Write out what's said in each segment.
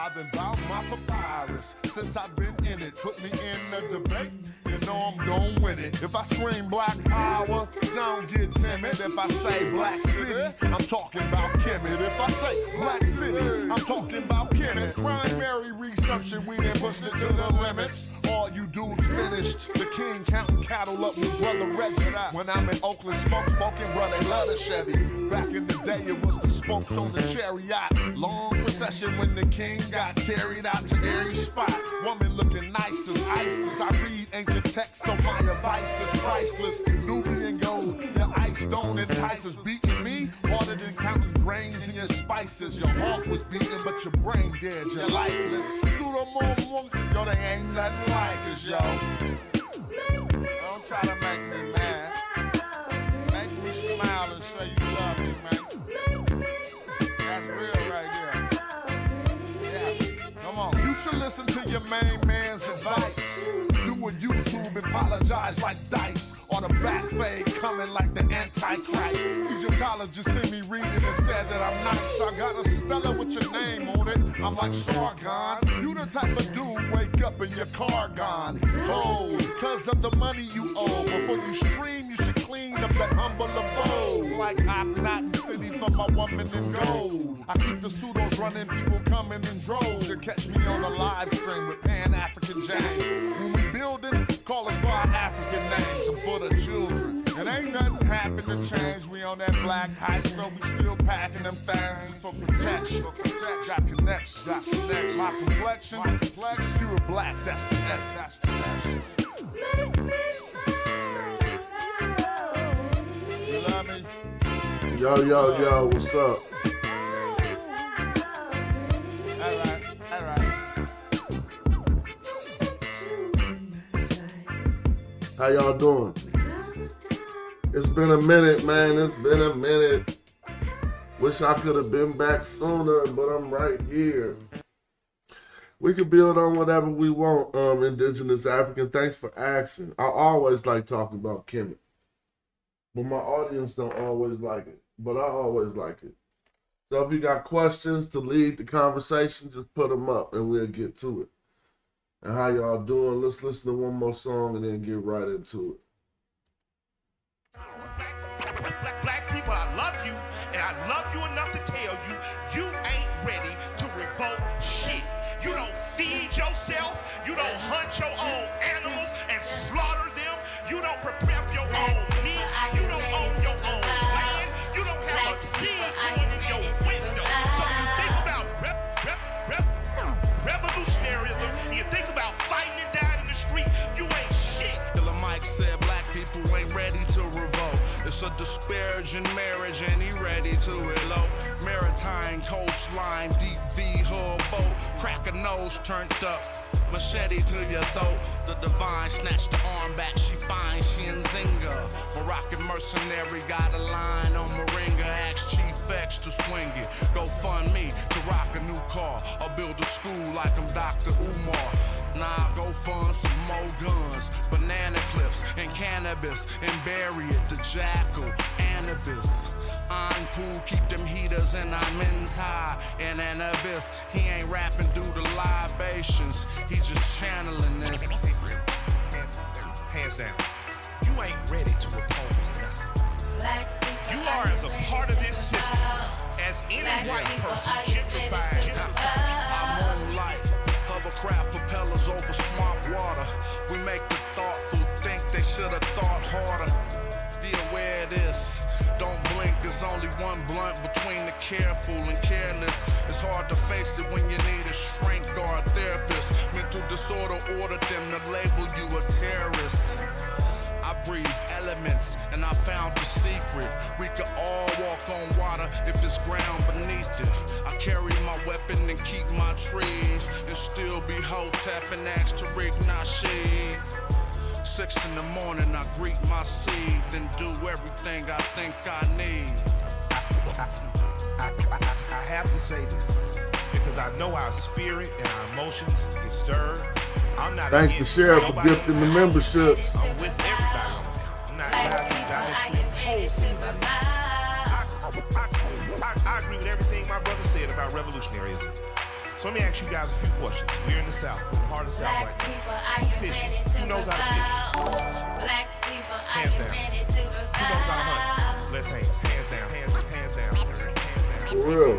I've been bout my papyrus since I've been in it. Put me in the debate, you know I'm gon' win it. If I scream black power, don't get timid. If I say black city, I'm talking about Kemet. If I say black city, I'm talking about Kemet. Primary research and we done pushed it to the limits. All you dudes finished. The king counting cattle up with brother Reggie. When I'm in Oakland, smoking, bro, they love the Chevy. Back in the day, it was the spokes on the chariot. Long procession when the king got carried out to every spot. Woman looking nice as ISIS. I read ancient texts, so my advice is priceless. Nubian gold, your ice don't entice us. Beating me harder than counting grains in your spices. Your heart was beating, but your brain dead. You're lifeless. Yo, they ain't nothing like us, yo. Don't try to make me mad. Make me smile and say you love me, man. That's real right there. Yeah, come on. You should listen to your main man's advice. Do a YouTube and apologize like Dice. Or the back fade coming like the Antichrist. Egyptologists see me reading and said that I'm nice. I got a speller with your name on it. I'm like Sargon. You the type of dude wake up in your car gone. Told, cause of the money you owe. Before you stream, you should clean up that humble abode. Like Akhenaten City for my woman in gold. I keep the pseudos running, people coming in droves. You catch me on a live stream with Pan-African James. When we building, call us by our African names. I'm for the children. And ain't nothing happen to change. We on that black hype, so we still packing them things for protection. Got connection. My complexion, pure black, that's the S. Make me smile. You love me? Yo, what's up? All right. How y'all doing? It's been a minute, man. It's been a minute. Wish I could have been back sooner, but I'm right here. We can build on whatever we want, Indigenous African. Thanks for asking. I always like talking about Kemet. But my audience don't always like it. But I always like it. So if you got questions to lead the conversation, just put them up and we'll get to it. And how y'all doing? Let's listen to one more song and then get right into it. Black people, I love you, and I love you enough to tell you, you ain't ready to revolt shit. You don't feed yourself, you don't hunt your own animals and slaughter them, you don't prepare your own meat, you don't own your own land, you don't have a seed growing in your window. So when you think about revolutionaryism, and you think about fighting and dying in the street, you ain't shit. Killer Mike said black people ain't ready to revolt. It's a disparaging marriage and he ready to elope. Maritime coastline, deep V hull boat. Crack a nose turned up, machete to your throat. The divine snatched the arm back, she fine, she in Zinga. Moroccan mercenary got a line on Moringa. Ask Chief X to swing it. Go fund me to rock a new car or build a school like I'm Dr. Umar. Nah, go fund some more guns, banana clips and cannabis and bury it. The jackal, Anubis. I'm pool, keep them heaters and I'm in tie and an abyss. He ain't rapping due to libations, he just channeling this. Hands down, you ain't ready to oppose nothing. You are as a part of this system as any white person gentrified. I'm on life, hovercraft propellers over swamp water. We make the thoughtful think they should have thought harder. Be aware of this. Don't blink, there's only one blunt between the careful and careless. It's hard to face it when you need a shrink or a therapist. Mental disorder ordered them to label you a terrorist. I breathe elements and I found the secret. We could all walk on water if it's ground beneath it. I carry my weapon and keep my trees and still be Hotep and ask Tariq Nasheed. 6 in the morning, I greet my seed, then do everything I think I need. I have to say this because I know our spirit and our emotions get stirred. I'm not. Thanks to Sheriff for gifting the memberships. I'm with everybody. I'm not I agree with everything my brother said about revolutionaryism. So let me ask you guys a few questions. We're in the South, we're in the heart of the South Black right people, now. are you Fishing. ready to Who knows how to fish? Black people, are Hands you down. ready to Who knows how to hunt? Let's hands. Hands down. Hands down. Hands down. For real.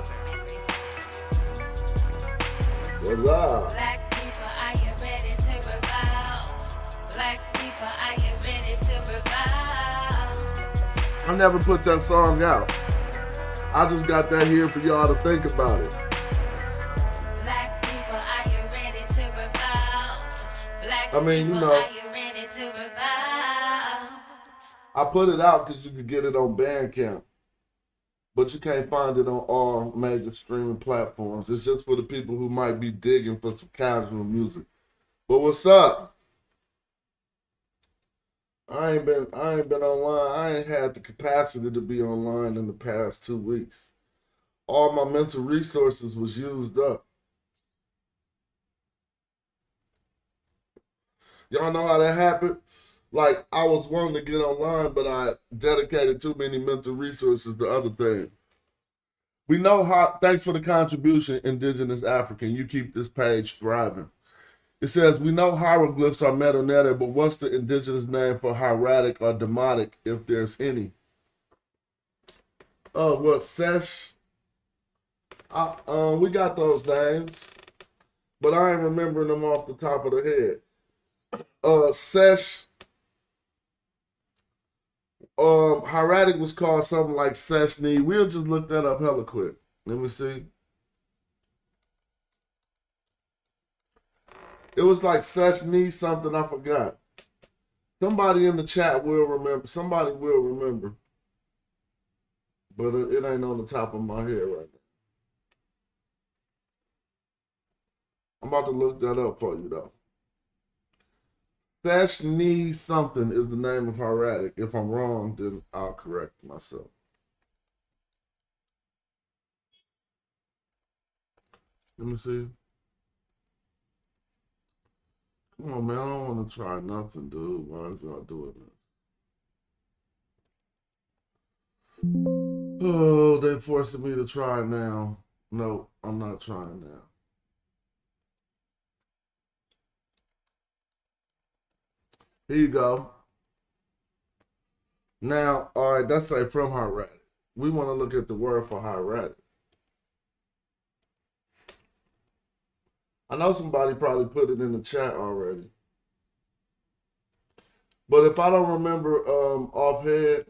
What's up? Black people, are you ready to revolt? Black people, are you ready to revolt? I never put that song out. I just got that here for y'all to think about it. Black people, are you ready to revolt? Black I mean, you people, know, are you ready to revolt? I put it out because you could get it on Bandcamp. But you can't find it on all major streaming platforms. It's just for the people who might be digging for some casual music. But what's up? I ain't been online. I ain't had the capacity to be online in the past 2 weeks. All my mental resources was used up. Y'all know how that happened? Like, I was wanting to get online, but I dedicated too many mental resources to other things. We know how, thanks for the contribution, Indigenous African. You keep this page thriving. It says, we know hieroglyphs are metanetic, but what's the indigenous name for hieratic or demotic, if there's any? Oh, what, Sesh? We got those names, but I ain't remembering them off the top of the head. Sesh. Hieratic was called something like Seshni. We'll just look that up hella quick. Let me see. It was like Seshni something, I forgot. Somebody in the chat will remember. Somebody will remember. But it ain't on the top of my head right now. I'm about to look that up for you though. Seshni something is the name of hieratic. If I'm wrong, then I'll correct myself. Let me see. Come on, man. I don't want to try nothing, dude. Why is y'all doing this? Oh, they forcing me to try now. No, I'm not trying now. Here you go. Now, all right, that's like from hieratic. We want to look at the word for hieratic. I know somebody probably put it in the chat already. But if I don't remember offhand,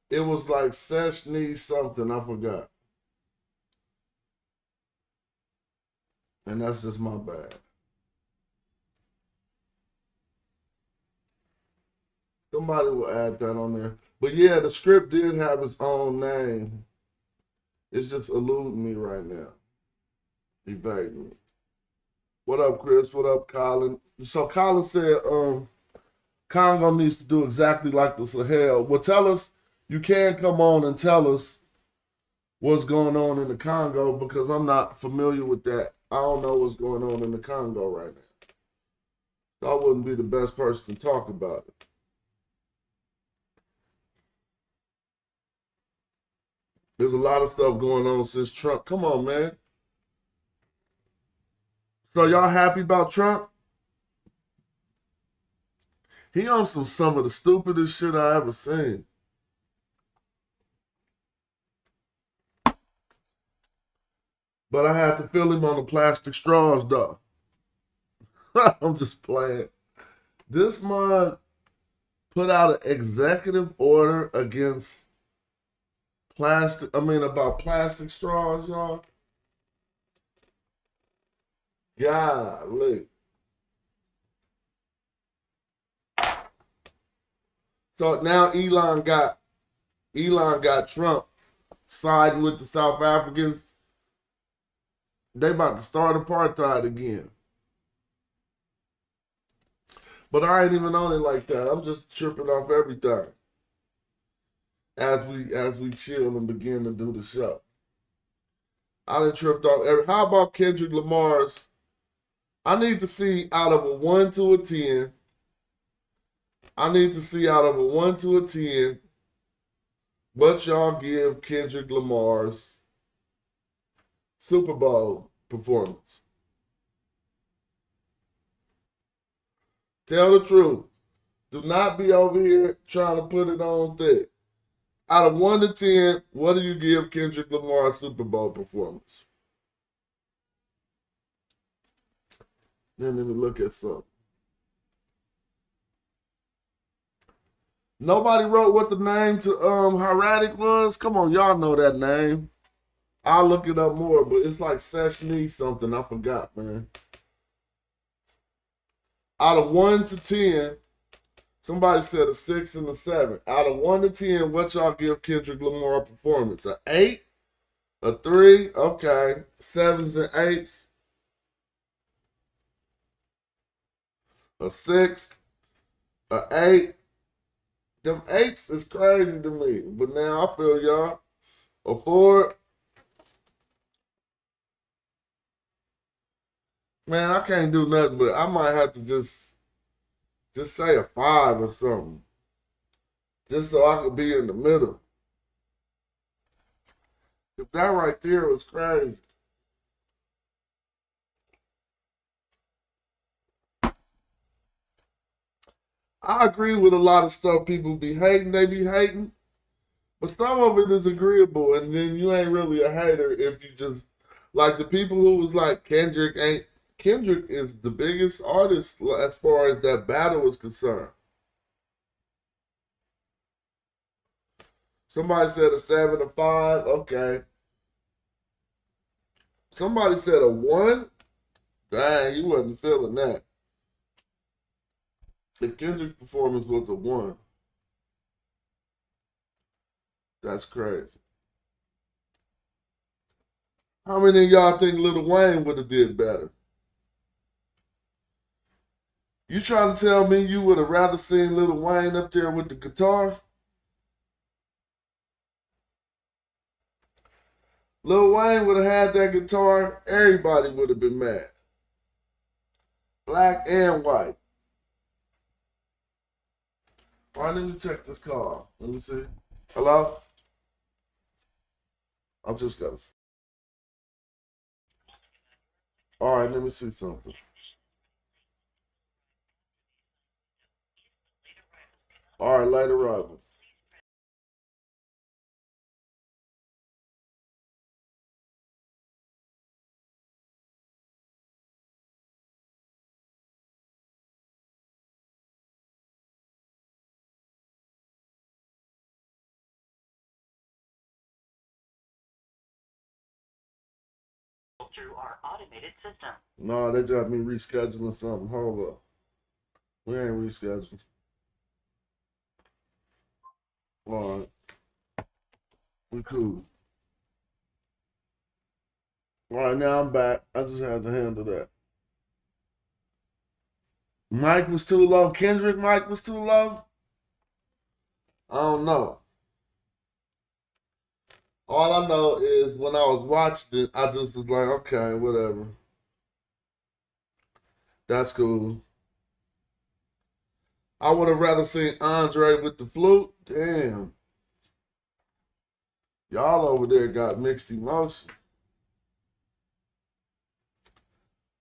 it was like Seshni something, I forgot. And that's just my bad. Somebody will add that on there. But yeah, the script did have its own name. It's just eluding me right now. Evading me. What up, Chris? What up, Colin? So Colin said Congo needs to do exactly like the Sahel. Well, tell us, you can come on and tell us what's going on in the Congo, because I'm not familiar with that. I don't know what's going on in the Congo right now. So I wouldn't be the best person to talk about it. There's a lot of stuff going on since Trump. Come on, man. So y'all happy about Trump? He on some of the stupidest shit I ever seen. But I had to feel him on the plastic straws, though. I'm just playing. This mug put out an executive order against about plastic straws, y'all. Golly. So now Elon got Trump siding with the South Africans. They about to start apartheid again. But I ain't even on it like that. I'm just tripping off everything as we chill and begin to do the show. I done tripped off how about Kendrick Lamar's? I need to see out of a 1 to a 10. I need to see out of a 1 to a 10 what y'all give Kendrick Lamar's Super Bowl performance? Tell the truth. Do not be over here trying to put it on thick. Out of 1 to 10, what do you give Kendrick Lamar's Super Bowl performance? Then let me look at something. Nobody wrote what the name to Hieratic was. Come on, y'all know that name. I'll look it up more, but it's like Seshni something. I forgot, man. Out of 1 to 10, somebody said a 6 and a 7. Out of 1 to 10, what y'all give Kendrick Lamar a performance? A 8? A 3? Okay. 7s and 8s? A 6? A 8? Them 8s is crazy to me. But now I feel y'all. A 4? Man, I can't do nothing, but I might have to just say a 5 or something. Just so I could be in the middle. If that right there was crazy. I agree with a lot of stuff people be hating. They be hating. But some of it is agreeable. And then you ain't really a hater if you just, like the people who was like, Kendrick is the biggest artist as far as that battle is concerned. Somebody said a 7 or 5. Okay. Somebody said a 1. Dang, you wasn't feeling that. If Kendrick's performance was a 1, that's crazy. How many of y'all think Lil Wayne would have did better? You trying to tell me you would have rather seen Lil Wayne up there with the guitar? Lil Wayne would have had that guitar, everybody would have been mad. Black and white. All right, let me check this call. Let me see. Hello? I just got to see. All right, let me see something. All right, late arrival. Through our automated system. No, they got me rescheduling something. Hold up. We ain't rescheduling. All right. We cool. All right, now I'm back. I just had to handle that. Mike was too low. Kendrick Mike was too low? I don't know. All I know is when I was watching it, I just was like, okay, whatever. That's cool. I would have rather seen Andre with the flute. Damn. Y'all over there got mixed emotion.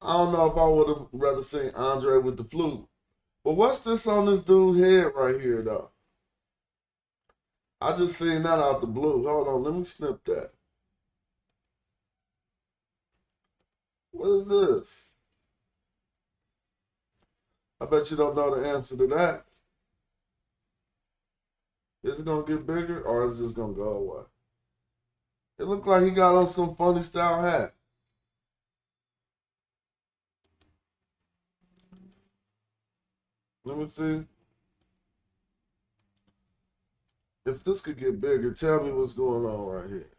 I don't know if I would have rather seen Andre with the flute. But what's this on this dude's head right here, though? I just seen that out the blue. Hold on, let me snip that. What is this? I bet you don't know the answer to that. Is it going to get bigger or is it just going to go away? It looked like he got on some funny style hat. Let me see. If this could get bigger, tell me what's going on right here.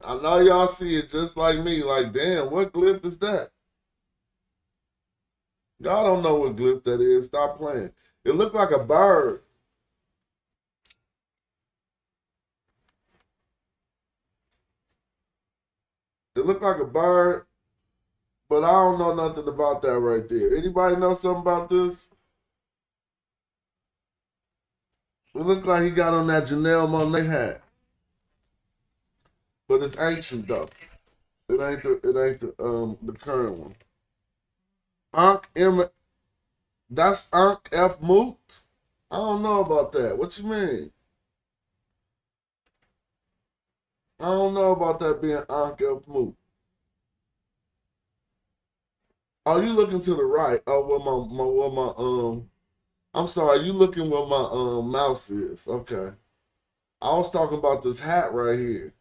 I know y'all see it just like me. Like, damn, what glyph is that? Y'all don't know what glyph that is. Stop playing. It looked like a bird. It looked like a bird, but I don't know nothing about that right there. Anybody know something about this? It looked like he got on that Janelle Monáe hat. But it's ancient though. It ain't the current one. Ankh M that's Ankh F Moot? I don't know about that. What you mean? I don't know about that being Ankh F Moot. Oh, you looking to the right. Oh, I'm sorry, you looking where my mouse is. Okay. I was talking about this hat right here.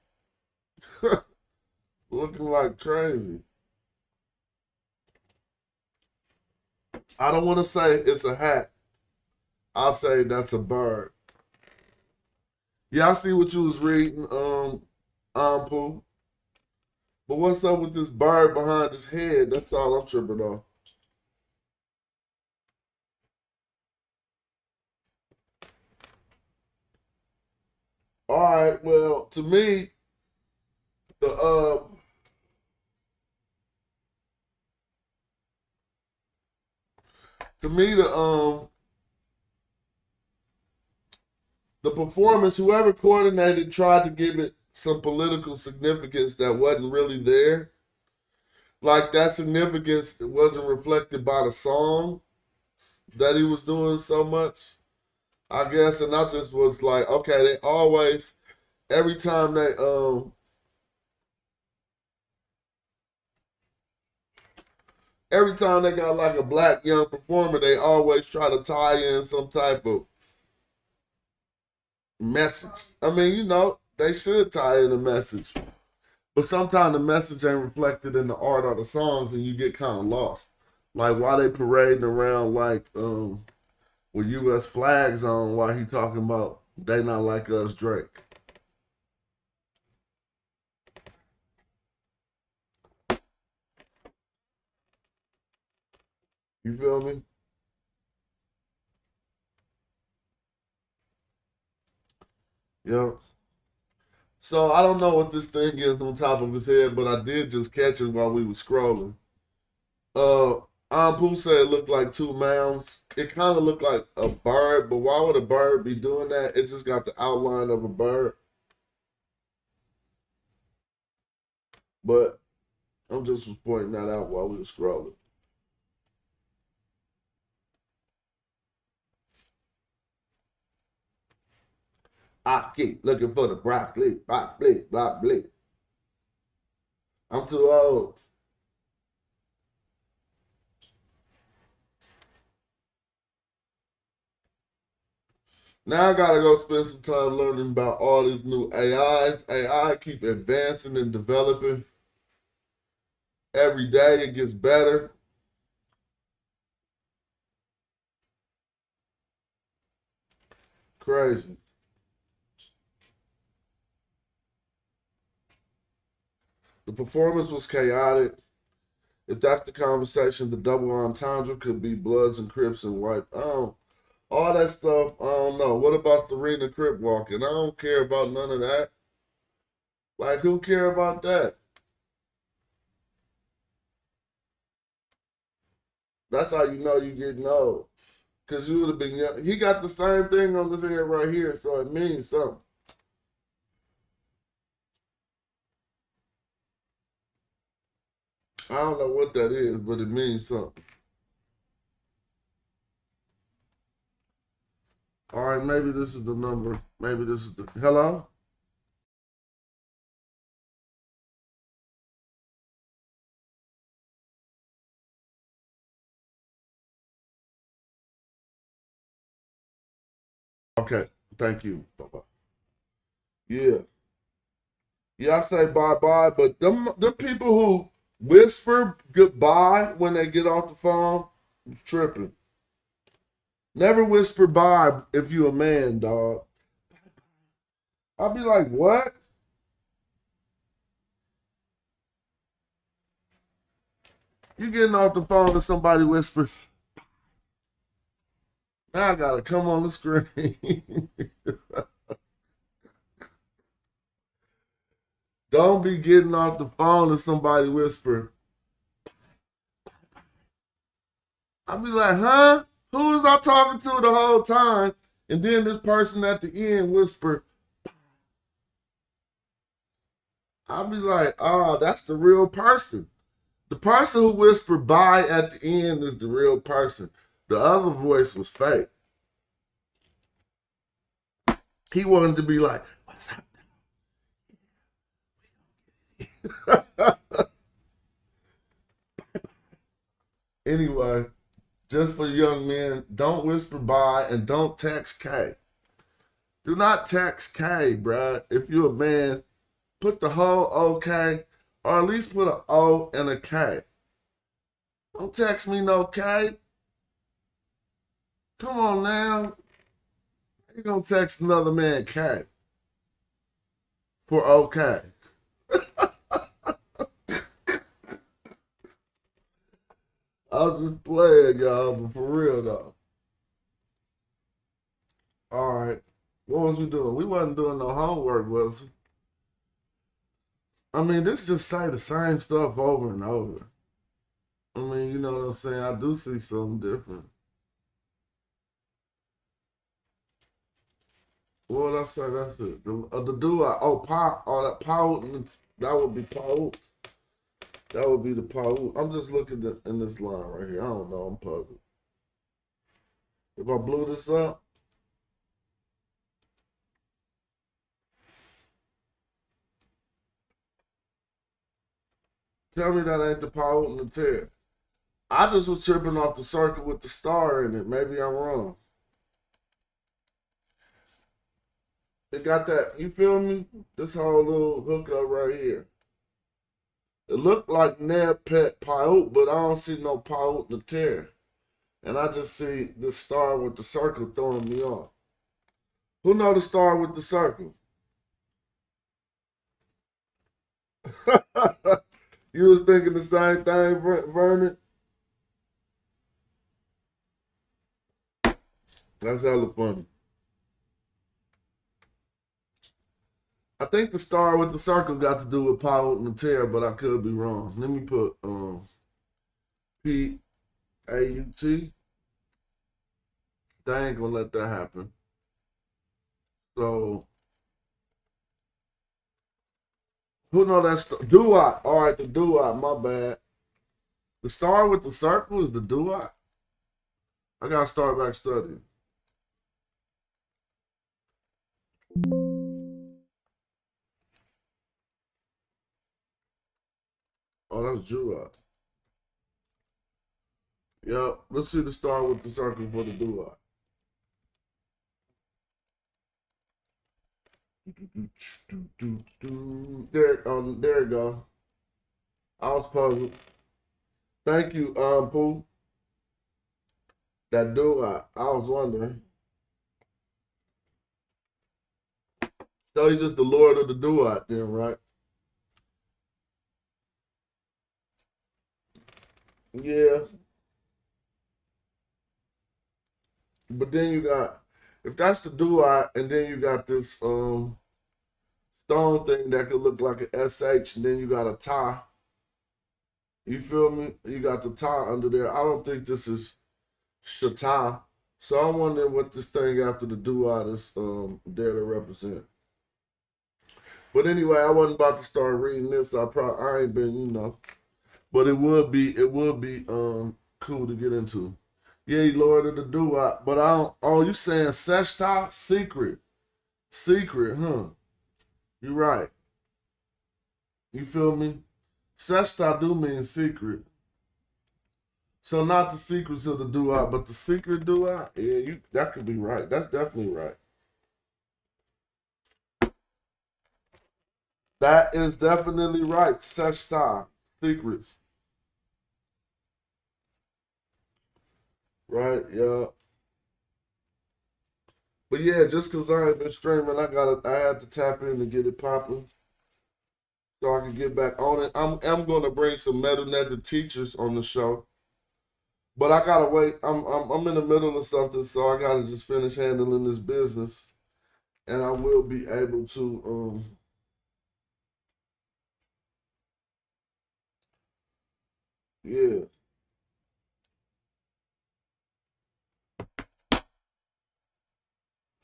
Looking like crazy. I don't want to say it's a hat. I'll say that's a bird. Yeah, I see what you was reading, Pooh. But what's up with this bird behind his head? That's all I'm tripping on. All right, well, to me, the to me the performance, whoever coordinated tried to give it some political significance that wasn't really there. Like that significance wasn't reflected by the song that he was doing so much, I guess. And I just was like, okay, they always, every time they got like a black young performer, they always try to tie in some type of message. I mean, they should tie in a message. But sometimes the message ain't reflected in the art or the songs and you get kind of lost. Like why they parading around like with US flags on while he talking about they not like us, Drake. You feel me? Yeah. So I don't know what this thing is on top of his head, but I did just catch it while we were scrolling. Pooh said it looked like two mounds. It kind of looked like a bird, but why would a bird be doing that? It just got the outline of a bird. But I'm just pointing that out while we were scrolling. I keep looking for the broccoli. I'm too old. Now I gotta go spend some time learning about all these new AIs. AI keep advancing and developing. Every day it gets better. Crazy. The performance was chaotic. If that's the conversation, the double entendre could be Bloods and Crips and White. All that stuff, I don't know. What about Serena Crip walking? I don't care about none of that. Like, who care about that? That's how you know you getting old. Because you would have been young. He got the same thing on his head right here, so it means something. I don't know what that is, but it means something. All right, maybe this is the number. Maybe this is the... Hello? Okay, thank you. Bye-bye. Yeah. Yeah, I say bye-bye, but them people who whisper goodbye when they get off the phone, it's tripping. Never whisper bye if you a man, dog. I'll be like, what? You getting off the phone and somebody whispers. Now I gotta come on the screen. Don't be getting off the phone and somebody whisper. I'll be like, huh? Who was I talking to the whole time? And then this person at the end whisper. I'll be like, oh, that's the real person. The person who whispered bye at the end is the real person. The other voice was fake. He wanted to be like, what's up? Anyway, just for young men, don't whisper bye and don't text K. Do not text K, bruh. If you're a man, put the whole OK, or at least put an O and a K. Don't text me no K. Come on now. You're going to text another man K for OK. I was just playing, y'all, but for real, though. All right. What was we doing? We wasn't doing no homework, was we? I mean, this just say the same stuff over and over. I mean, you know what I'm saying? I do see something different. What did I say? That's it. The do-I. Oh, that pout. That would be pout. That would be the pout. I'm just looking in this line right here. I don't know. I'm puzzled. If I blew this up, tell me that ain't the pout and the tear. I just was tripping off the circle with the star in it. Maybe I'm wrong. It got that, you feel me? This whole little hookup right here. It looked like Ned Pet Pyote, but I don't see no Pyote to tear. And I just see the star with the circle throwing me off. Who know the star with the circle? You was thinking the same thing, Vernon? That's hella funny. I think the star with the circle got to do with Pyote and the tear, but I could be wrong. Let me put P-A-U-T. They ain't gonna let that happen. So, who know that star? Do-I. All right, the do-I. My bad. The star with the circle is the do-I. I gotta start back studying. Oh, that's do-I. Yep. Let's see the star with the circle for the do-I. There you go. I was puzzled. Thank you, Pooh. That do-I. I was wondering. So he's just the Lord of the do-I then, right? Yeah. But then you got, if that's the do-I, and then you got this stone thing that could look like an SH, and then you got a tie. You feel me? You got the tie under there. I don't think this is Shata. So I'm wondering what this thing after the do-I is there to represent. But anyway, I wasn't about to start reading this. I ain't been, you know. But it would be cool to get into. Yeah, Lord of the do-I. But I don't, oh, you saying Seshta? Secret. Secret, huh? You right. You feel me? Seshta do mean secret. So not the secrets of the do-I, but the secret do-I? Yeah, that could be right. That's definitely right. That is definitely right. Seshta. Secrets. Right, yeah. But yeah, just because I ain't been streaming, I had to tap in to get it popping so I can get back on it. I'm going to bring some metal netted teachers on the show. But I gotta wait. I'm in the middle of something, so I gotta just finish handling this business. And I will be able to yeah.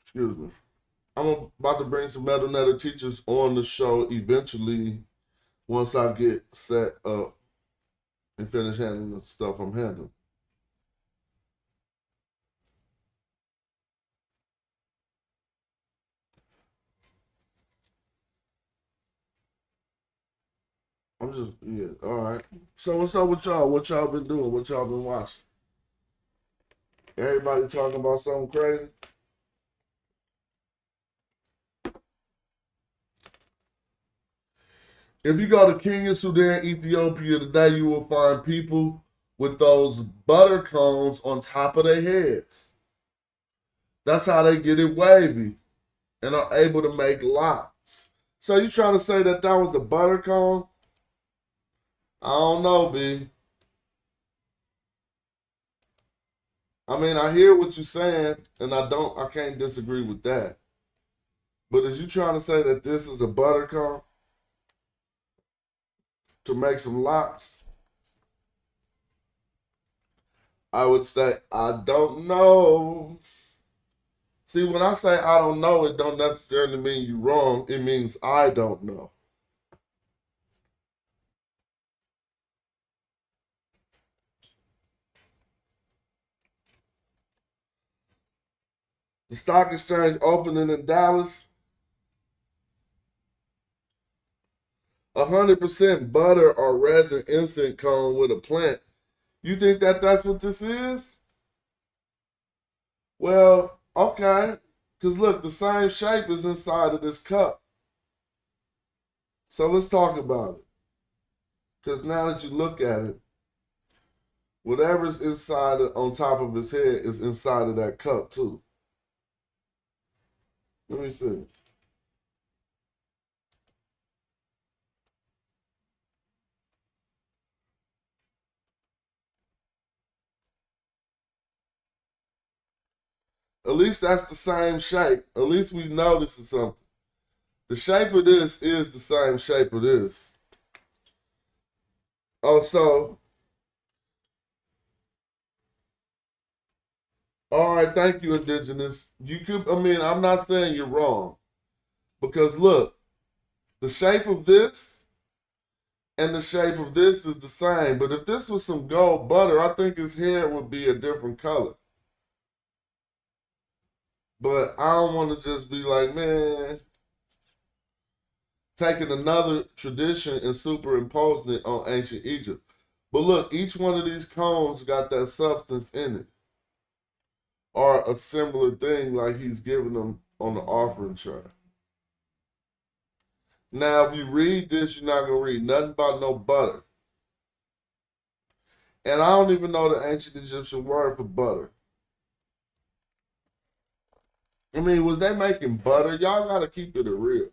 Excuse me. I'm about to bring some metal netter teachers on the show eventually once I get set up and finish handling the stuff I'm handling. I'm just, yeah, all right. So what's up with y'all? What y'all been doing? What y'all been watching? Everybody talking about something crazy? If you go to Kenya, Sudan, Ethiopia today, you will find people with those butter cones on top of their heads. That's how they get it wavy and are able to make locks. So you trying to say that that was the butter cone? I don't know, B. I mean, I hear what you're saying, and I can't disagree with that. But is you trying to say that this is a butter cone to make some locks? I would say, I don't know. See, when I say I don't know, it don't necessarily mean you're wrong. It means I don't know. The stock exchange opening in Dallas, 100% butter or resin incense cone with a plant. You think that that's what this is? Well, okay. Because look, the same shape is inside of this cup. So let's talk about it. Because now that you look at it, whatever's inside on top of his head is inside of that cup too. Let me see. At least that's the same shape. At least we know this is something. The shape of this is the same shape of this. Oh, so, all right, thank you, Indigenous. You could, I mean, I'm not saying you're wrong. Because look, the shape of this and the shape of this is the same. But if this was some gold butter, I think his hair would be a different color. But I don't want to just be like, man, taking another tradition and superimposing it on ancient Egypt. But look, each one of these cones got that substance in it. Or a similar thing like he's giving them on the offering tray. Now, if you read this, you're not going to read nothing about no butter. And I don't even know the ancient Egyptian word for butter. I mean, was they making butter? Y'all got to keep it real.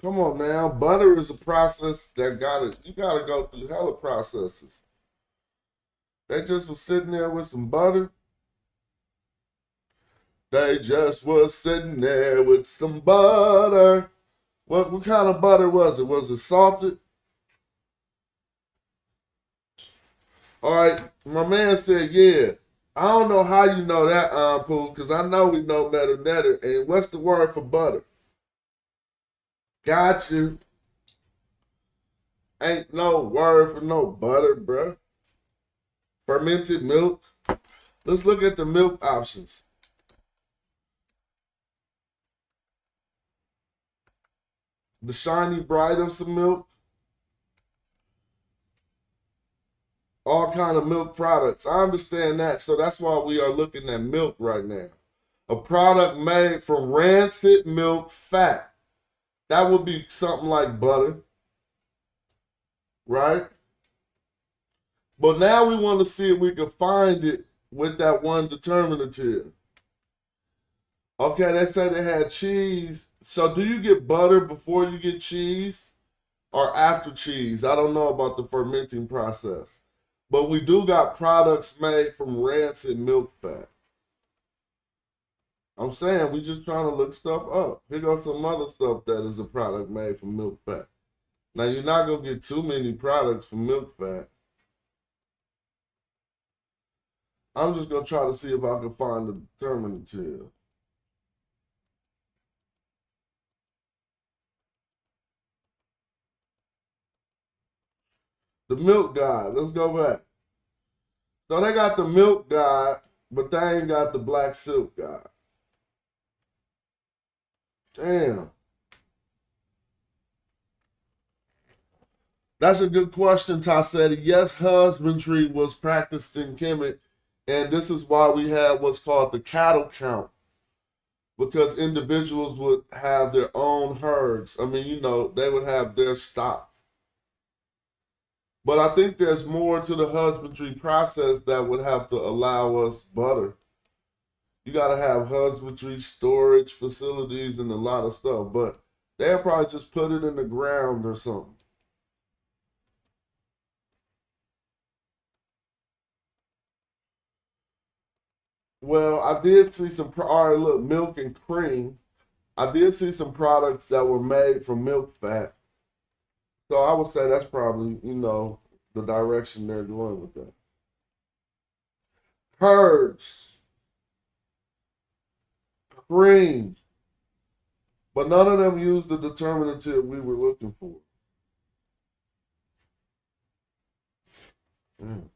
Come on now. Butter is a process that you got to go through hella processes. They just was sitting there with some butter. They just was sitting there with some butter. What kind of butter was it? Was it salted? All right, my man said, yeah. I don't know how you know that, Pooh, because I know we know better than that. And what's the word for butter? Got you. Ain't no word for no butter, bruh. Fermented milk. Let's look at the milk options. The shiny bright of some milk. All kind of milk products. I understand that. So that's why we are looking at milk right now. A product made from rancid milk fat. That would be something like butter. Right? But now we want to see if we can find it with that one determinative. Okay, they say they had cheese. So do you get butter before you get cheese or after cheese? I don't know about the fermenting process. But we do got products made from rancid milk fat. I'm saying we just trying to look stuff up. Here goes some other stuff that is a product made from milk fat. Now you're not going to get too many products from milk fat. I'm just going to try to see if I can find the determinative. The milk god. Let's go back. So they got the milk god, but they ain't got the black silk god. Damn. That's a good question, Tassetti. Yes, husbandry was practiced in Kemet, and this is why we have what's called the cattle count, because individuals would have their own herds. I mean, you know, they would have their stock. But I think there's more to the husbandry process that would have to allow us butter. You got to have husbandry, storage facilities, and a lot of stuff. But they'll probably just put it in the ground or something. Well, I did see some, all right, look, milk and cream. I did see some products that were made from milk fat. So I would say that's probably, you know, the direction they're going with that. Curds, cream, but none of them used the determinative we were looking for. Mm.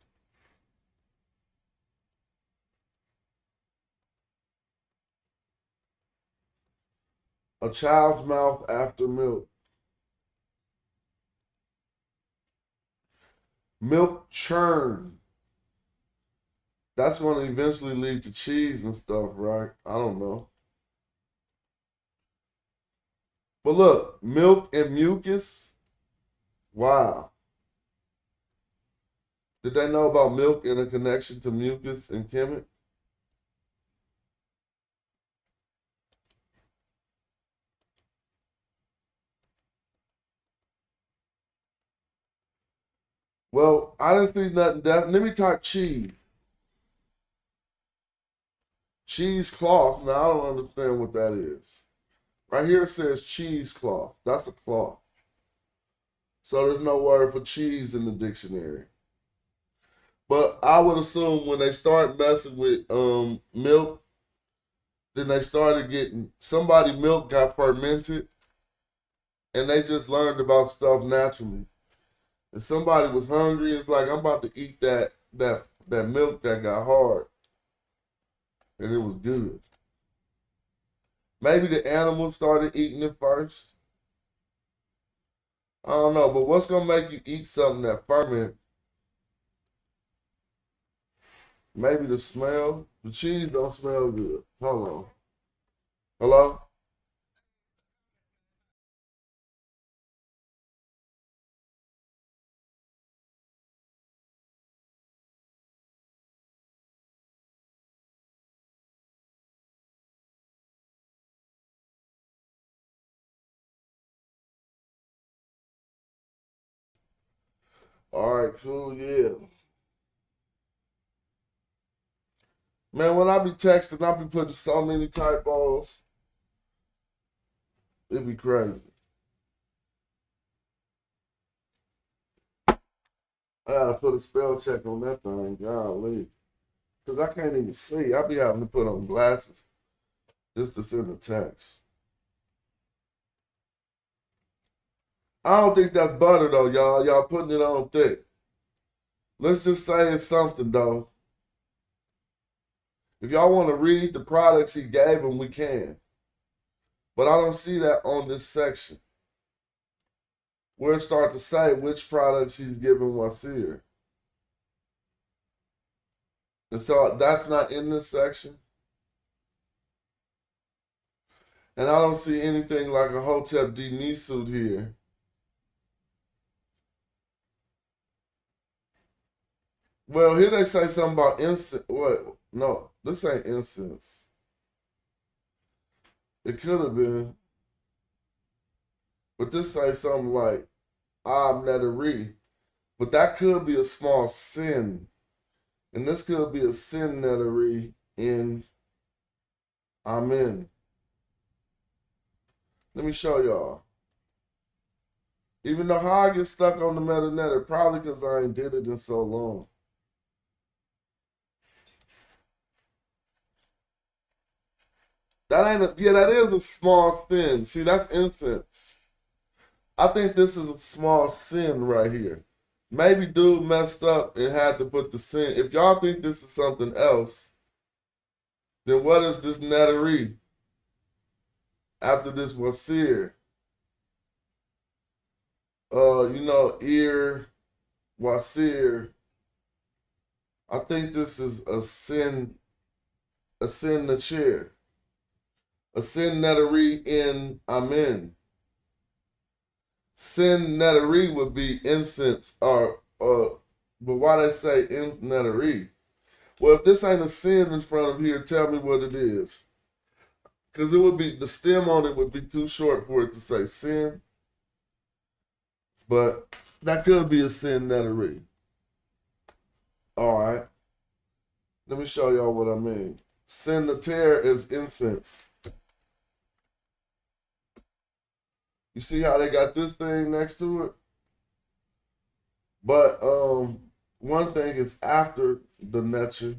A child's mouth after milk. Milk churn. That's going to eventually lead to cheese and stuff, right? I don't know. But look, milk and mucus. Wow. Did they know about milk and a connection to mucus and Kemet? Well, I didn't see nothing definite. Let me type cheese. Cheesecloth. Now, I don't understand what that is. Right here it says cheesecloth. That's a cloth. So there's no word for cheese in the dictionary. But I would assume when they start messing with milk, then they started getting, somebody milk got fermented, and they just learned about stuff naturally. If somebody was hungry, it's like, I'm about to eat that milk that got hard. And it was good. Maybe the animals started eating it first. I don't know, but what's going to make you eat something that ferment? Maybe the smell. The cheese don't smell good. Hold on. Hello? All right, cool, yeah. Man, when I be texting, I be putting so many typos. It'd be crazy. I gotta put a spell check on that thing, golly. Because I can't even see. I be having to put on glasses just to send a text. I don't think that's butter, though, y'all. Y'all putting it on thick. Let's just say it's something, though. If y'all want to read the products he gave them, we can. But I don't see that on this section. We'll start to say which products he's giving what's here. And so that's not in this section. And I don't see anything like a Hotep D Nisud here. Well, here they say something about incense. What? No, this ain't incense. It could have been. But this say something like Netari. But that could be a small sin. And this could be a sin Netari in Amen. Let me show y'all. Even though how I get stuck on the metanetter, probably because I ain't did it in so long. That ain't a, yeah, that is a small sin. See, that's incense. I think this is a small sin right here. maybe dude messed up and had to put the sin. If y'all think this is something else, then what is this nettery after this wasir? Ear, wasir. I think this is a sin nachir. A sin nettery in amen. Sin nettery would be incense but why they say in nettery? Well, if this ain't a sin in front of here, tell me what it is. Because it would be, the stem on it would be too short for it to say sin. But that could be a sin nettery. All right. Let me show y'all what I mean. Sin nater is incense. You see how they got this thing next to it? But one thing is after the netcher.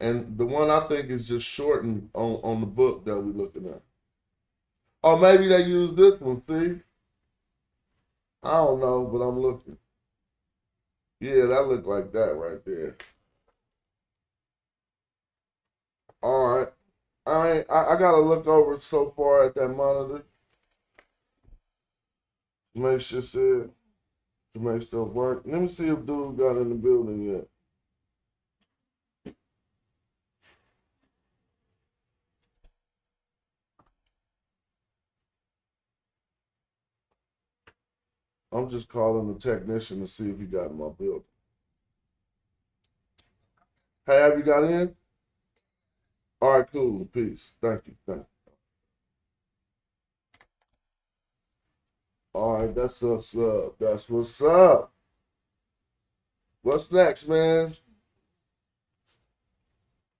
And the one I think is just shortened on the book that we're looking at. Or maybe they use this one, see? I don't know, but I'm looking. Yeah, that looked like that right there. All right. I gotta look over so far at that monitor. Make sure to make stuff work. Let me see if dude got in the building yet. I'm just calling the technician to see if he got in my building. Hey, have you got in? All right, cool. Peace. Thank you. All right, that's what's up. That's what's up. What's next, man?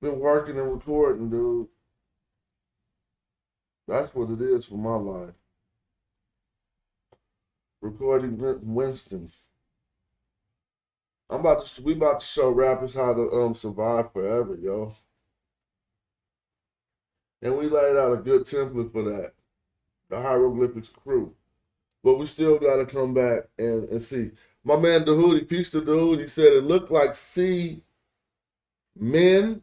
Been working and recording, dude. That's what it is for my life. Recording Winston. We about to show rappers how to survive forever, yo. And we laid out a good template for that. The Hieroglyphics crew. But we still gotta come back and see. My man Dahudi, peace to Dahudi, said it looked like sea men.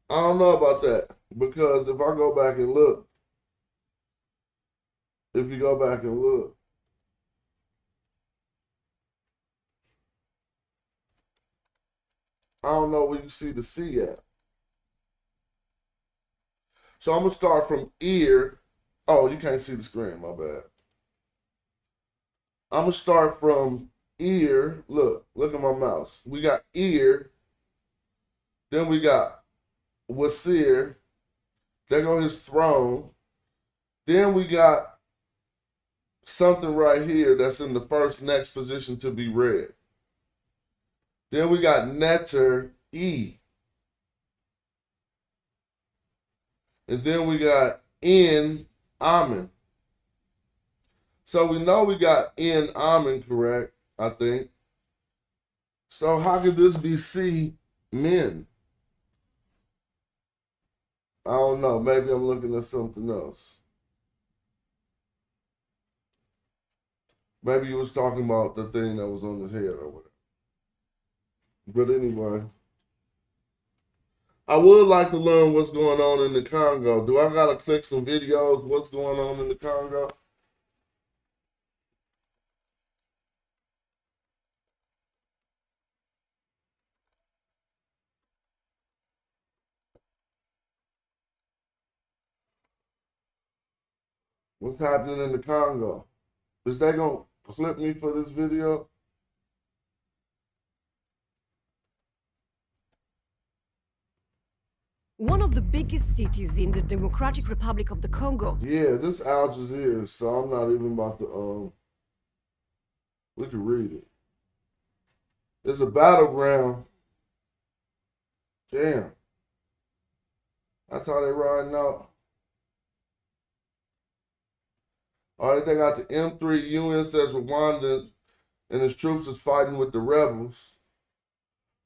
I don't know about that. Because if I go back and look, if you go back and look, I don't know where you see the C at. So I'm going to start from ear. Oh, you can't see the screen, my bad. I'm going to start from ear. Look at my mouse. We got ear. Then we got wasir. There go his throne. Then we got something right here that's in the next position to be read. Then we got netter, E. And then we got in, amen. So we know we got in, amen correct, I think. So how could this be C, men? I don't know. Maybe I'm looking at something else. Maybe he was talking about the thing that was on his head or whatever. But anyway, I would like to learn what's going on in the Congo. Do I gotta click some videos? What's going on in the Congo? What's happening in the Congo? Is they gonna clip me for this video? One of the biggest cities in the Democratic Republic of the Congo. Yeah, this Al Jazeera, so I'm not even about to, we can read it. It's a battleground. Damn. That's how they riding out. All right, they got the M3 UN says Rwanda and its troops is fighting with the rebels.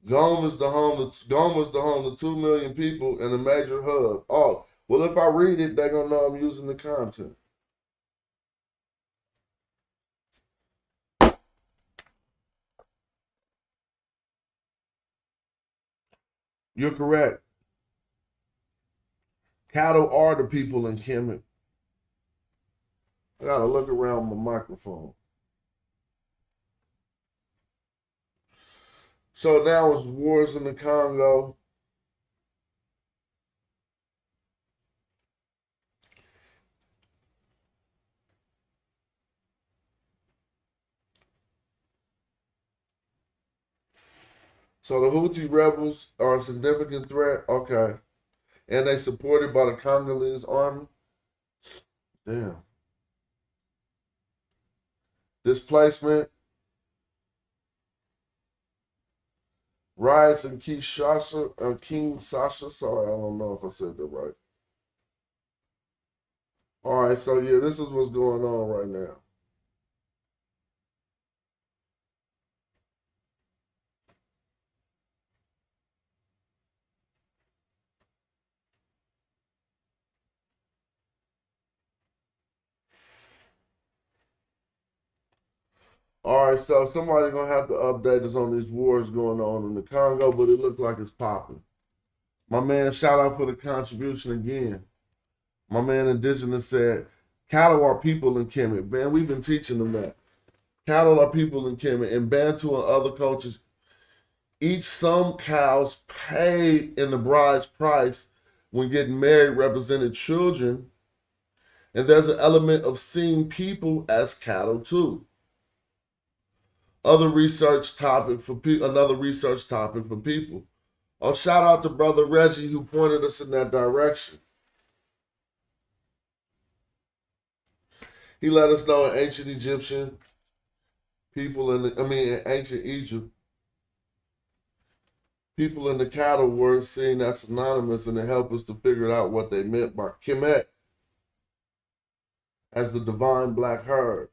Goma is the home to 2 million people and a major hub. Oh, well, if I read it, they're going to know I'm using the content. You're correct. Cattle are the people in Kemet. I gotta look around my microphone. So now it's wars in the Congo. So the Houthi rebels are a significant threat. Okay. And they supported by the Congolese army. Damn. Displacement. Riots in Kinshasa. Sorry, I don't know if I said that right. All right, so yeah, this is what's going on right now. All right, so somebody gonna have to update us on these wars going on in the Congo, but it looks like it's popping. My man, shout out for the contribution again. My man Indigenous said, cattle are people in Kemet. Man, we've been teaching them that. Cattle are people in Kemet. In Bantu and other cultures, each some cows paid in the bride's price when getting married represented children. And there's an element of seeing people as cattle too. Another research topic for people. Oh, shout out to Brother Reggie who pointed us in that direction. He let us know in ancient Egyptian people in ancient Egypt, people in the cattle were seen as synonymous, and it helped us to figure out what they meant by Kemet as the divine black herd.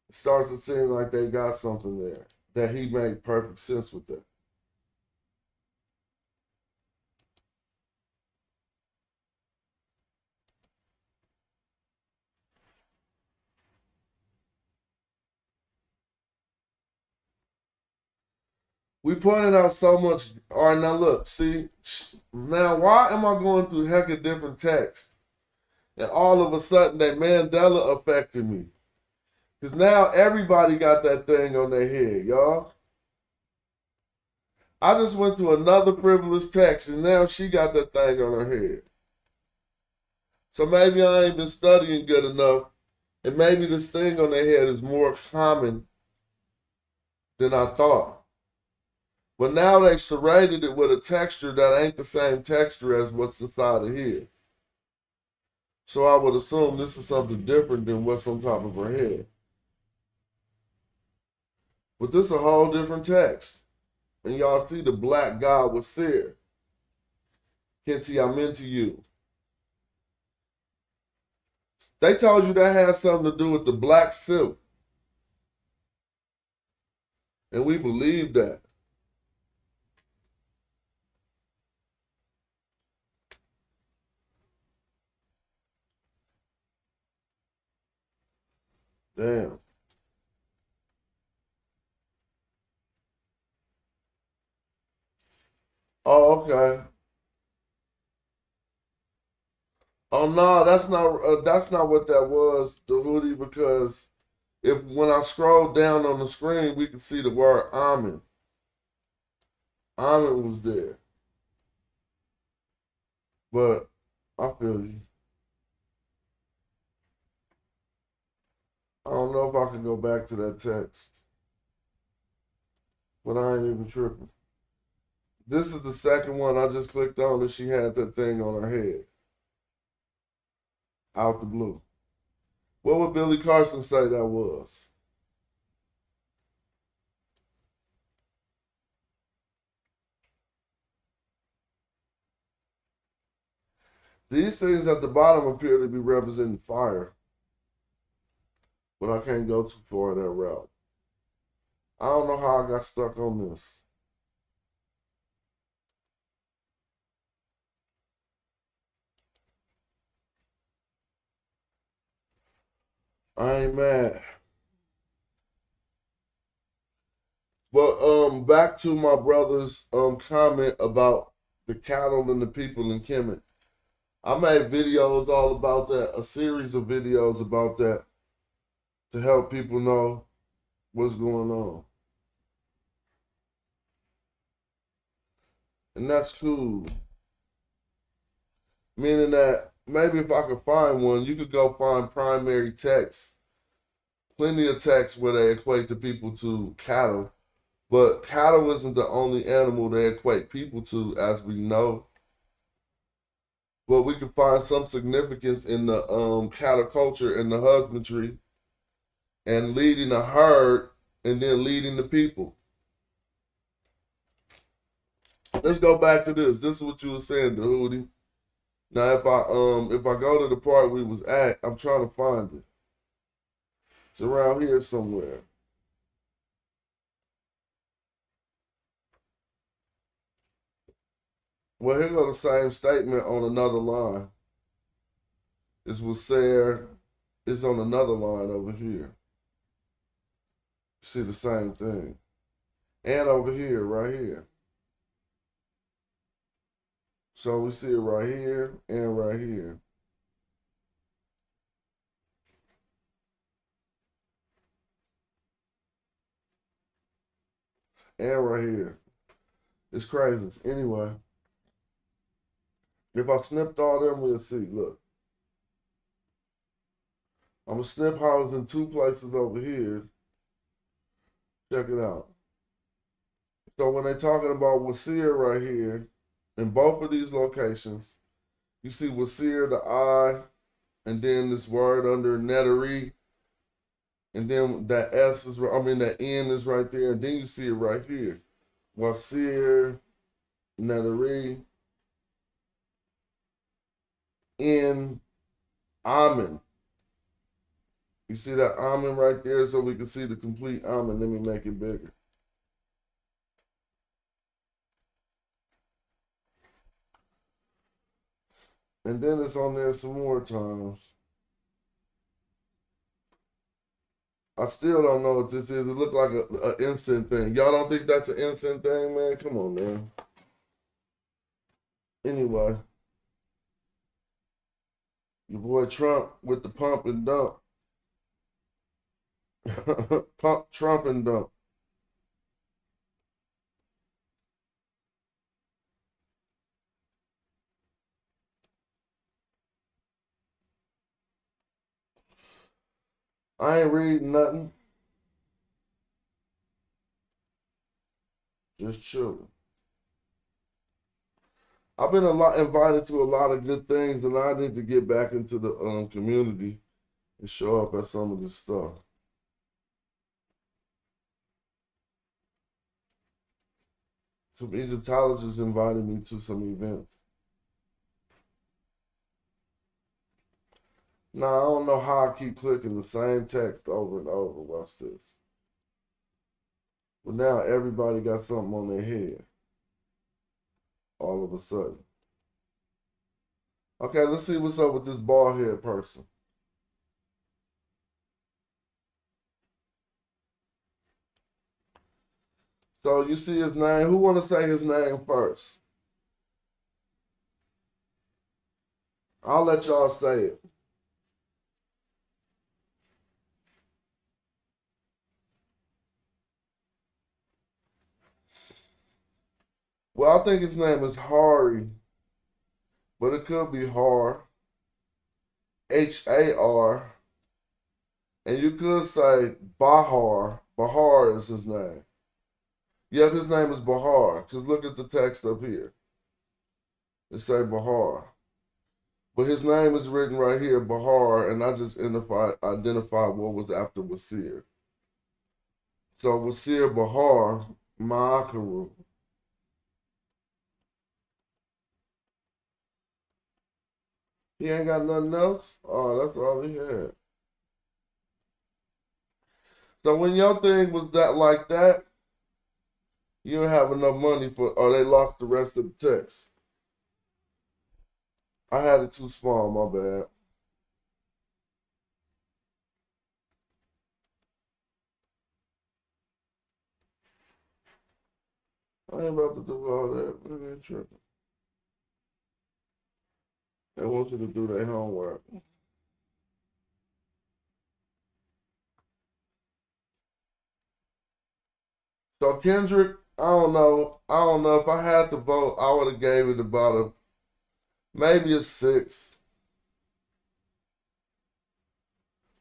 It starts to seem like they got something there, that he made perfect sense with that. We pointed out so much. All right, now look, see, now why am I going through heck of different texts? And all of a sudden, that Mandela affected me. Because now everybody got that thing on their head, y'all. I just went to another frivolous text, and now she got that thing on her head. So maybe I ain't been studying good enough, and maybe this thing on their head is more common than I thought. But now they serrated it with a texture that ain't the same texture as what's inside of here. So I would assume this is something different than what's on top of her head. But this is a whole different text. And y'all see the black God was seer. Kenti, I'm into you. They told you that had something to do with the black silk. And we believe that. Damn. Oh, okay. Oh no, that's not what that was, the hoodie, because if when I scrolled down on the screen, we could see the word almond. Almond was there. But I feel you. I don't know if I can go back to that text. But I ain't even tripping. This is the second one I just clicked on, and she had that thing on her head. Out the blue. What would Billy Carson say that was? These things at the bottom appear to be representing fire. But I can't go too far that route. I don't know how I got stuck on this. I ain't mad. But back to my brother's comment about the cattle and the people in Kemet. I made videos all about that, a series of videos about that to help people know what's going on. And that's cool. Meaning that maybe if I could find one, you could go find primary texts, plenty of texts where they equate the people to cattle. But cattle isn't the only animal they equate people to, as we know. But we can find some significance in the cattle culture and the husbandry and leading a herd and then leading the people. Let's go back to this. This is what you were saying, Dahudi. Now, if I go to the part we was at, I'm trying to find it. It's around here somewhere. Well, here go the same statement on another line. It's was there. It's on another line over here. You see the same thing. And over here, right here. So we see it right here and right here. And right here. It's crazy. Anyway. If I snipped all them, we'll see. Look. I'm going to snip how it's in two places over here. Check it out. So when they're talking about Wasir right here, in both of these locations, you see Wasir, the I, and then this word under Netari, and then that S is, that N is right there, and then you see it right here. Wasir, Netari, in Amen. You see that Amen right there, so we can see the complete Amen. Let me make it bigger. And then it's on there some more times. I still don't know what this is. It looked like an incense thing. Y'all don't think that's an incense thing, man? Come on, man. Anyway. Your boy Trump with the pump and dump. Pump, Trump, and dump. I ain't reading nothing. Just chilling. I've been invited to a lot of good things, and I need to get back into the community and show up at some of this stuff. Some Egyptologists invited me to some events. Now, I don't know how I keep clicking the same text over and over. Watch this. But now everybody got something on their head. All of a sudden. Okay, let's see what's up with this bald head person. So you see his name. Who want to say his name first? I'll let y'all say it. Well, I think his name is Hari, but it could be Har, Har, and you could say Bahar. Bahar is his name. Yep, his name is Bahar, because look at the text up here. It say Bahar. But his name is written right here, Bahar, and I just identified what was after Wasir. So Wasir Bahar, Ma'akaru. He ain't got nothing else? Oh, that's all he had. So when your thing was that like that, you don't have enough money for, or they lost the rest of the text. I had it too small, my bad. I ain't about to do all that. Look at tripping. They want you to do their homework. So Kendrick, I don't know. I don't know if I had to vote, I would have gave it about maybe a 6.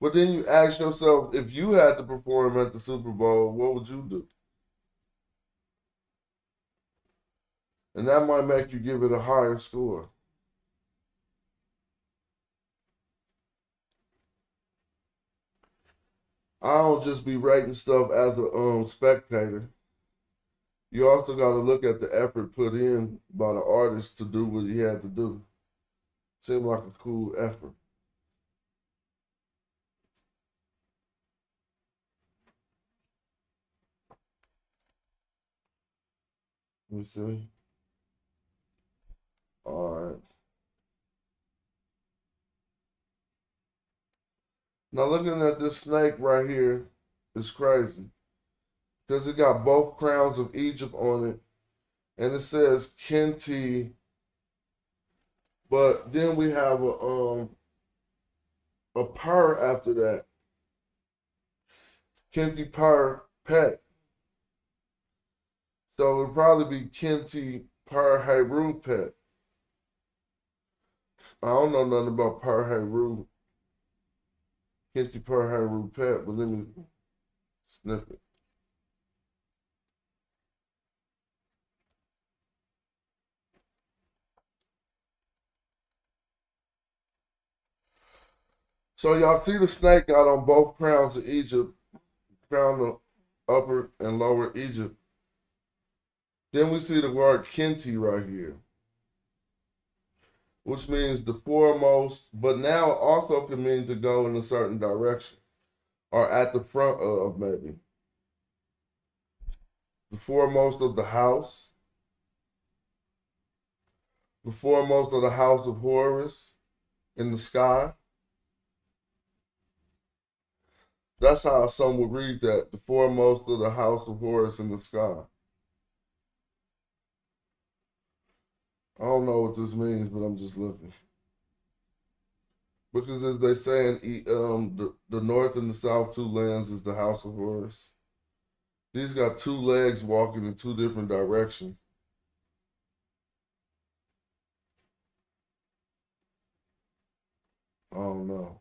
But then you ask yourself, if you had to perform at the Super Bowl, what would you do? And that might make you give it a higher score. I don't just be rating stuff as a spectator. You also got to look at the effort put in by the artist to do what he had to do. Seemed like a cool effort. Let me see. All right. Now looking at this snake right here is crazy. Because it got both crowns of Egypt on it. And it says Kenti. But then we have a purr after that. Kenti purr pet. So it would probably be Kenti purr Heru pet. I don't know nothing about purr Heru. Kenti purr Heru pet, but let me snip it. So y'all see the snake got on both crowns of Egypt, crown of upper and lower Egypt. Then we see the word Kenti right here, which means the foremost, but now it also can mean to go in a certain direction or at the front of maybe. The foremost of the house, the foremost of the house of Horus in the sky. That's how some would read that, the foremost of the house of Horus in the sky. I don't know what this means, but I'm just looking. Because as they say in the north and the south two lands is the house of Horus. These got two legs walking in two different directions. I don't know.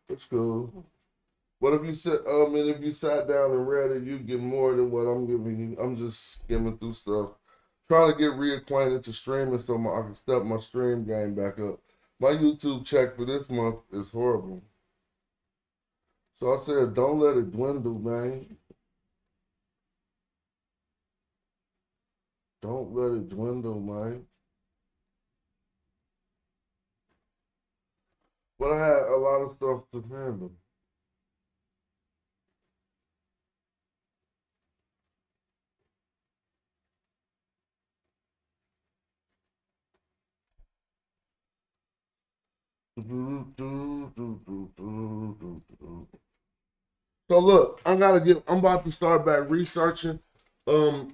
It's cool. What if you sit? If you sat down and read it, you get more than what I'm giving you. I'm just skimming through stuff, trying to get reacquainted to streaming so I can step my stream game back up. My YouTube check for this month is horrible. So I said, don't let it dwindle, man. Don't let it dwindle, man. But I had a lot of stuff to handle. So look, I'm about to start back researching a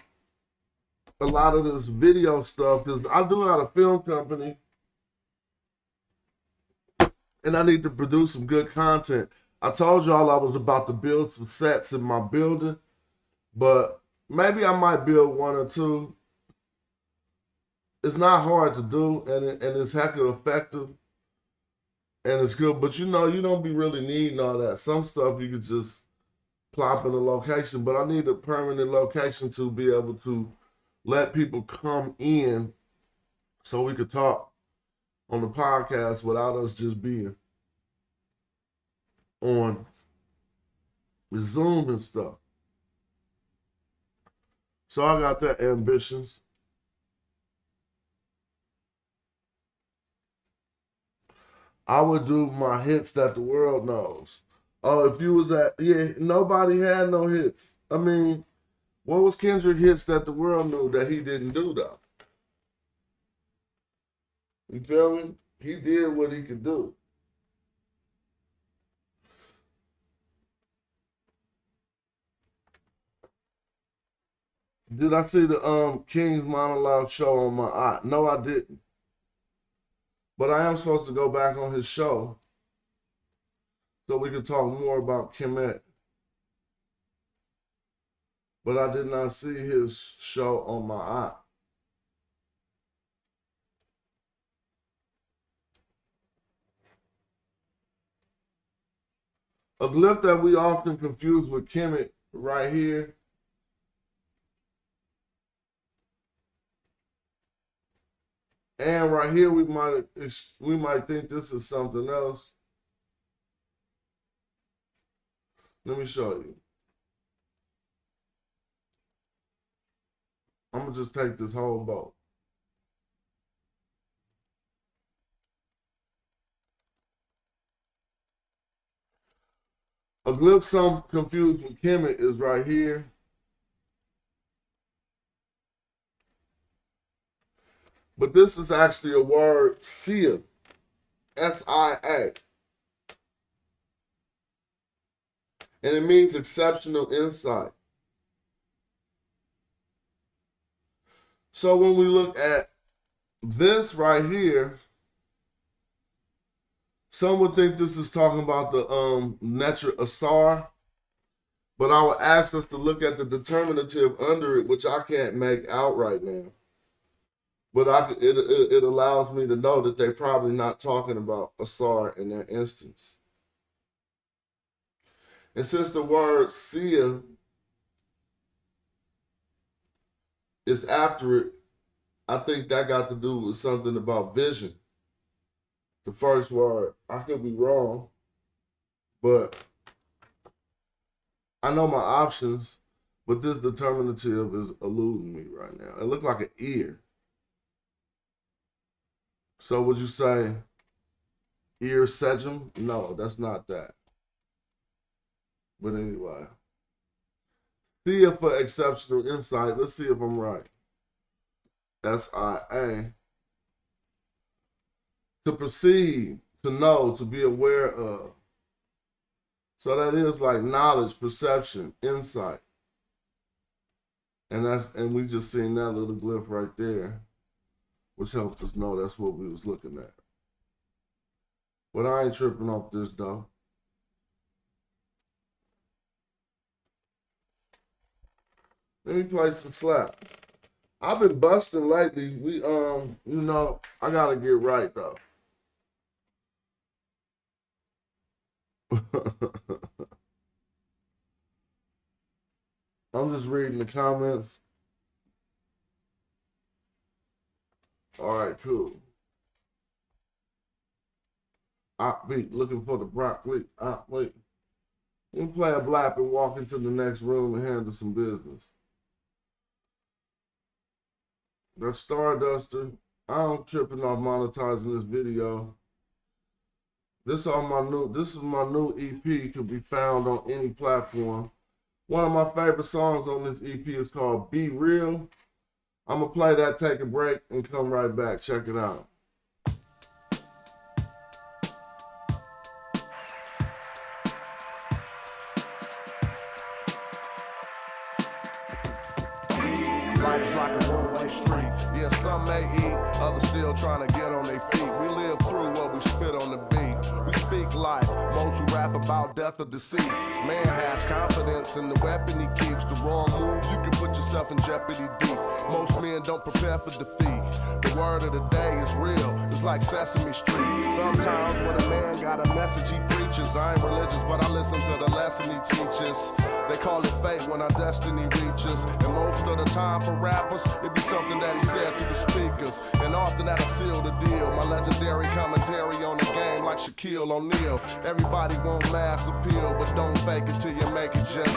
lot of this video stuff because I do have a film company and I need to produce some good content. I told y'all I was about to build some sets in my building, but maybe I might build one or two. It's not hard to do, and it's heck of effective, and it's good. But you don't be really needing all that. Some stuff you could just plop in a location, but I need a permanent location to be able to let people come in so we could talk on the podcast without us just being on Zoom and stuff. So I got that ambitions. I would do my hits that the world knows. Oh, if you was nobody had no hits. I mean, what was Kendrick hits that the world knew that he didn't do though? You feel me? He did what he could do. Did I see the King's Monologue show on my eye? No, I didn't. But I am supposed to go back on his show so we can talk more about Kemet. But I did not see his show on my eye. A glyph that we often confuse with Kemet right here. And right here, we might think this is something else. Let me show you. I'm gonna just take this whole boat. A glyph some confused with Kemet is right here. But this is actually a word, Sia, S-I-A. And it means exceptional insight. So when we look at this right here, some would think this is talking about the Netra Asar, but I would ask us to look at the determinative under it, which I can't make out right now. But it allows me to know that they're probably not talking about Asar in that instance. And since the word Sia is after it, I think that got to do with something about vision. The first word, I could be wrong, but I know my options, but this determinative is eluding me right now. It looked like an ear. So would you say ear sejum? No, that's not that. But anyway. Sia for exceptional insight. Let's see if I'm right. S-I-A. To perceive, to know, to be aware of. So that is like knowledge, perception, insight. And we just seen that little glyph right there, which helps us know that's what we was looking at. But I ain't tripping off this though. Let me play some slap. I've been busting lately. We you know, I gotta get right though. I'm just reading the comments. All right, cool. Beat looking for the broccoli. Wait. You can play a blap and walk into the next room and handle some business. That's Starduster. I'm tripping off monetizing this video. This is my new EP, could be found on any platform. One of my favorite songs on this EP is called Be Real. I'm gonna play that, take a break, and come right back. Check it out. Life is like a one-way street. Yeah, some may eat, others still trying to get on their feet. We live through what we spit on the beat. We speak life. Most who rap about death or decease. Man has confidence in the weapon he keeps. The wrong move, you can put yourself in jeopardy deep. Most men don't prepare for defeat. The word of the day is real. It's like Sesame Street. Sometimes when a man got a message he preaches, I ain't religious, but I listen to the lesson he teaches. They call it fate when our destiny reaches. And most of the time for rappers, it be something that he said through the speakers. And often that'll seal the deal. My legendary commentary on the game like Shaquille O'Neal. Everybody want mass appeal, but don't fake it till you make it just.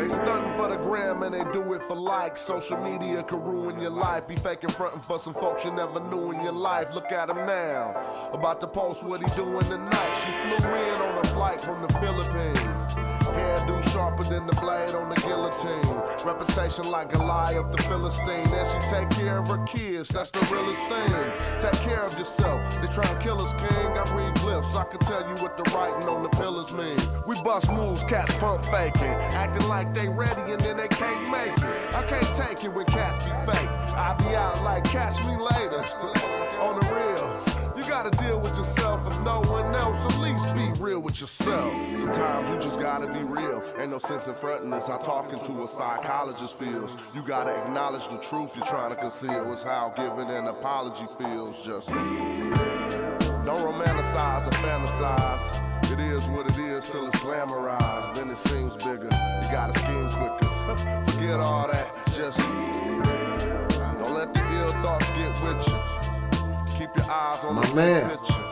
They stunting for the gram and they do it for likes. Social media can ruin your life. Be faking fronting for some folks you never knew in your life. Look at him now, about to post what he doing tonight. She flew in on a flight from the Philippines. Hairdo sharper than the blade on the guillotine. Reputation like Goliath the Philistine. And she take care of her kids, that's the realest thing. Take care of yourself, they try and kill us, king. I read glyphs, I can tell you what the writing on the pillars mean. We bust moves, cats pump faking, acting like they ready and then they can't make it. I can't take it when cats be fake. I be out like catch me later. On the real, you gotta deal with yourself if no one else. At least be real with yourself. Sometimes you just gotta be real. Ain't no sense in fronting this. How talking to a psychologist feels. You gotta acknowledge the truth you're trying to conceal. It's how giving an apology feels. Just don't romanticize or fantasize. It is what it is till it's glamorized. Then it seems bigger. You gotta scheme quicker. Forget all that. Just don't let the ill thoughts get with you. Keep your eyes on the man. picture.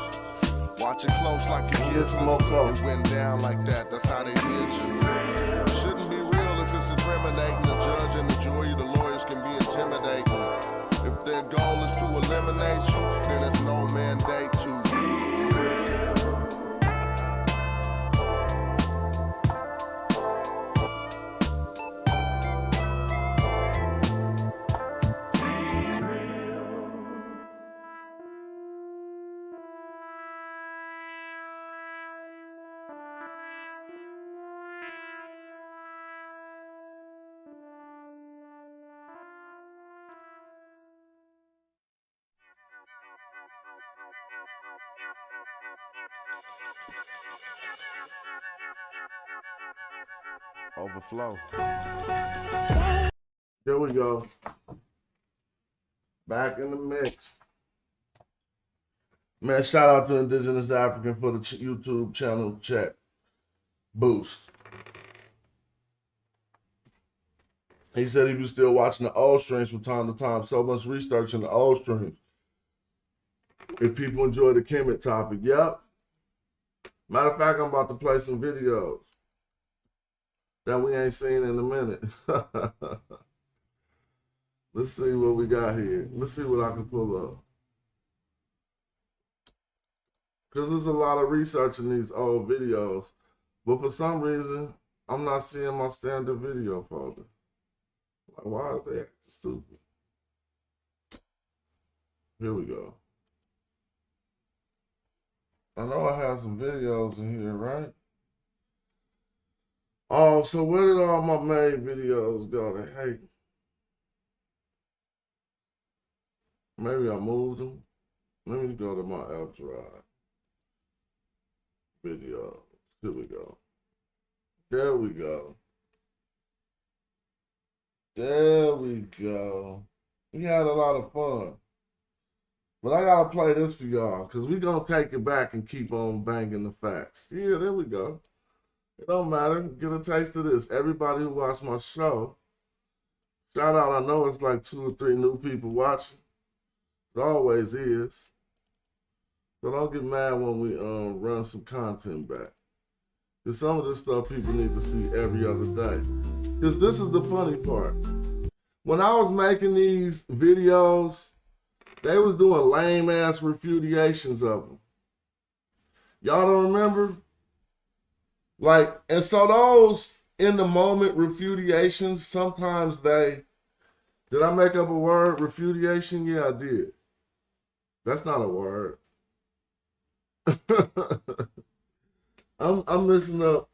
Watch it close like your kids' sister. It went down like that. That's how they did you. Shouldn't be real if it's incriminating. The judge and the jury, the lawyers can be intimidating. If their goal is to eliminate you, then it's no mandate to. Overflow. Here we go. Back in the mix. Man, shout out to Indigenous African for the YouTube channel check boost. He said he was still watching the old streams from time to time. So much research in the old streams. If people enjoy the Kemet topic, yep. Matter of fact, I'm about to play some videos that we ain't seen in a minute. Let's see what we got here. Let's see what I can pull up. Because there's a lot of research in these old videos. But for some reason, I'm not seeing my standard video folder. Like, why are they acting stupid? Here we go. I know I have some videos in here, right? Oh, so where did all my main videos go? They hate. Maybe I moved them. Let me go to my F drive. Video. Here we go. There we go. There we go. We had a lot of fun. But I gotta play this for y'all, because we're gonna take it back and keep on banging the facts. Yeah, there we go. It don't matter. Get a taste of this. Everybody who watched my show, shout out. I know it's like 2 or 3 new people watching. It always is. So don't get mad when we run some content back. Because some of this stuff people need to see every other day. Because this is the funny part. When I was making these videos, they was doing lame ass refudiations of them. Y'all don't remember? Like, and so those in the moment refudiations, sometimes did I make up a word, refudiation? Yeah, I did. That's not a word. I'm missing up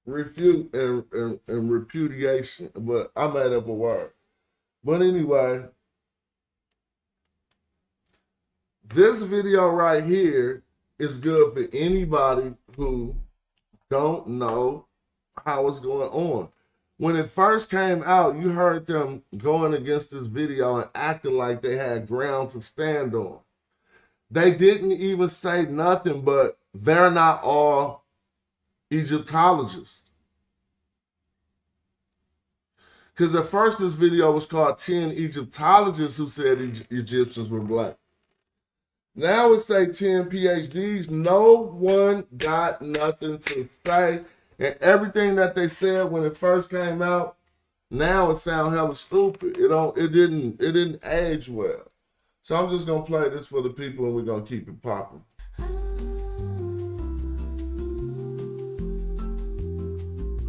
refute and repudiation, but I made up a word. But anyway, this video right here is good for anybody who don't know how it's going on. When it first came out, you heard them going against this video and acting like they had ground to stand on. They didn't even say nothing but they're not all Egyptologists. Because at first this video was called 10 Egyptologists who said Egyptians were black. Now it say 10 PhDs. No one got nothing to say. And everything that they said when it first came out, now it sounds hella stupid. It didn't age well. So I'm just gonna play this for the people and we're gonna keep it popping.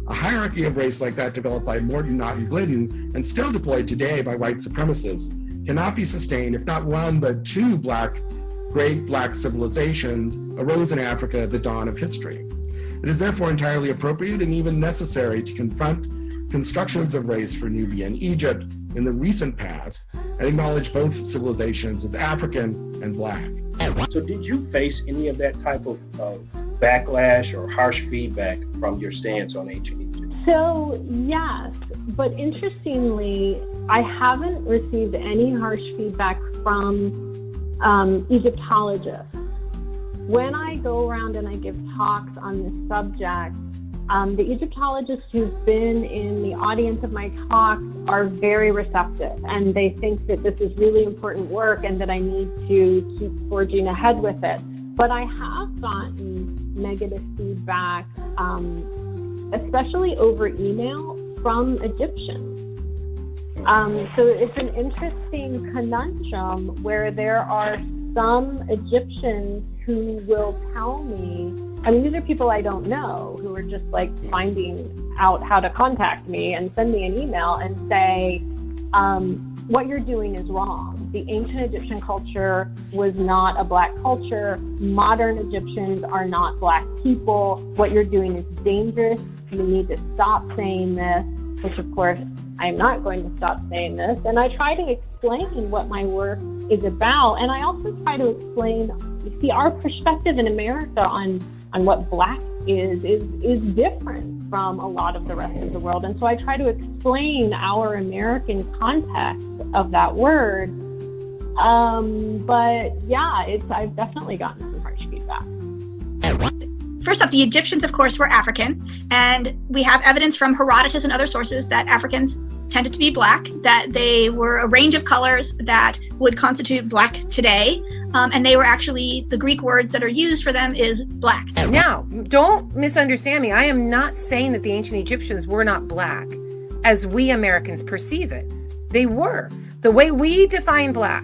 A hierarchy of race like that developed by Morton, Knott, and Glidden, and still deployed today by white supremacists, cannot be sustained if not one but two great black civilizations arose in Africa at the dawn of history. It is therefore entirely appropriate and even necessary to confront constructions of race for Nubia and Egypt in the recent past and acknowledge both civilizations as African and black. So did you face any of that type of backlash or harsh feedback from your stance on ancient Egypt? So yes, but interestingly, I haven't received any harsh feedback from Egyptologists. When I go around and I give talks on this subject, the Egyptologists who've been in the audience of my talks are very receptive, and they think that this is really important work and that I need to keep forging ahead with it. But I have gotten negative feedback, especially over email from Egyptians. So it's an interesting conundrum where there are some Egyptians who will tell me, I mean, these are people I don't know who are just like finding out how to contact me and send me an email and say, what you're doing is wrong. The ancient Egyptian culture was not a black culture. Modern Egyptians are not black people. What you're doing is dangerous. You need to stop saying this, which of course, I'm not going to stop saying this. And I try to explain what my work is about. And I also try to explain, you see, our perspective in America on what black is different from a lot of the rest of the world. And so I try to explain our American context of that word. But yeah, I've definitely gotten some harsh feedback. First off, the Egyptians, of course, were African, and we have evidence from Herodotus and other sources that Africans tended to be black, that they were a range of colors that would constitute black today, and they were actually, the Greek words that are used for them is black. Now, don't misunderstand me. I am not saying that the ancient Egyptians were not black, as we Americans perceive it. They were. The way we define black,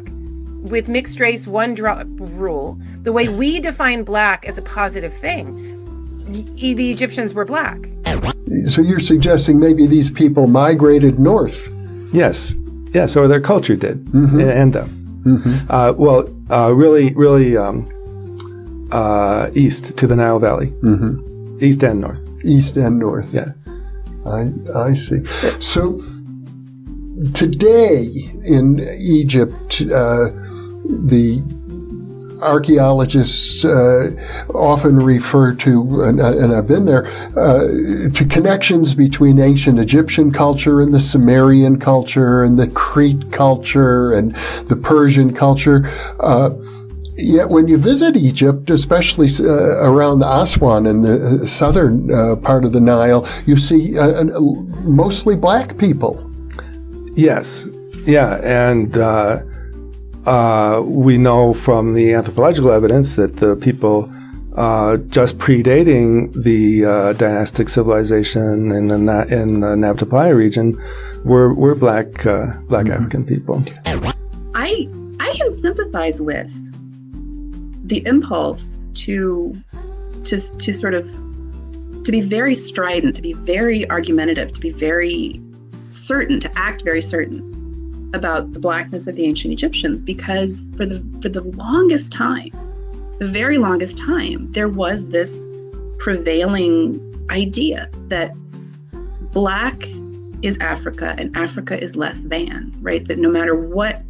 with mixed race one drop rule, the way we define black as a positive thing, the Egyptians were black. So you're suggesting maybe these people migrated north? Yes, or their culture did, end up. Really east to the Nile Valley, east and north. East and north. Yeah, I see. So today in Egypt, the archaeologists often refer to, and I've been there, to connections between ancient Egyptian culture and the Sumerian culture and the Crete culture and the Persian culture. Yet when you visit Egypt, especially around the Aswan in the southern part of the Nile, you see mostly black people. Yes, yeah, and we know from the anthropological evidence that the people just predating the dynastic civilization in the Nabta Playa region were black African people. I can sympathize with the impulse to sort of to be very strident, to be very argumentative, to be very certain, to act very certain about the blackness of the ancient Egyptians, because for the longest time, the very longest time, there was this prevailing idea that black is Africa and Africa is less than, right? That no matter what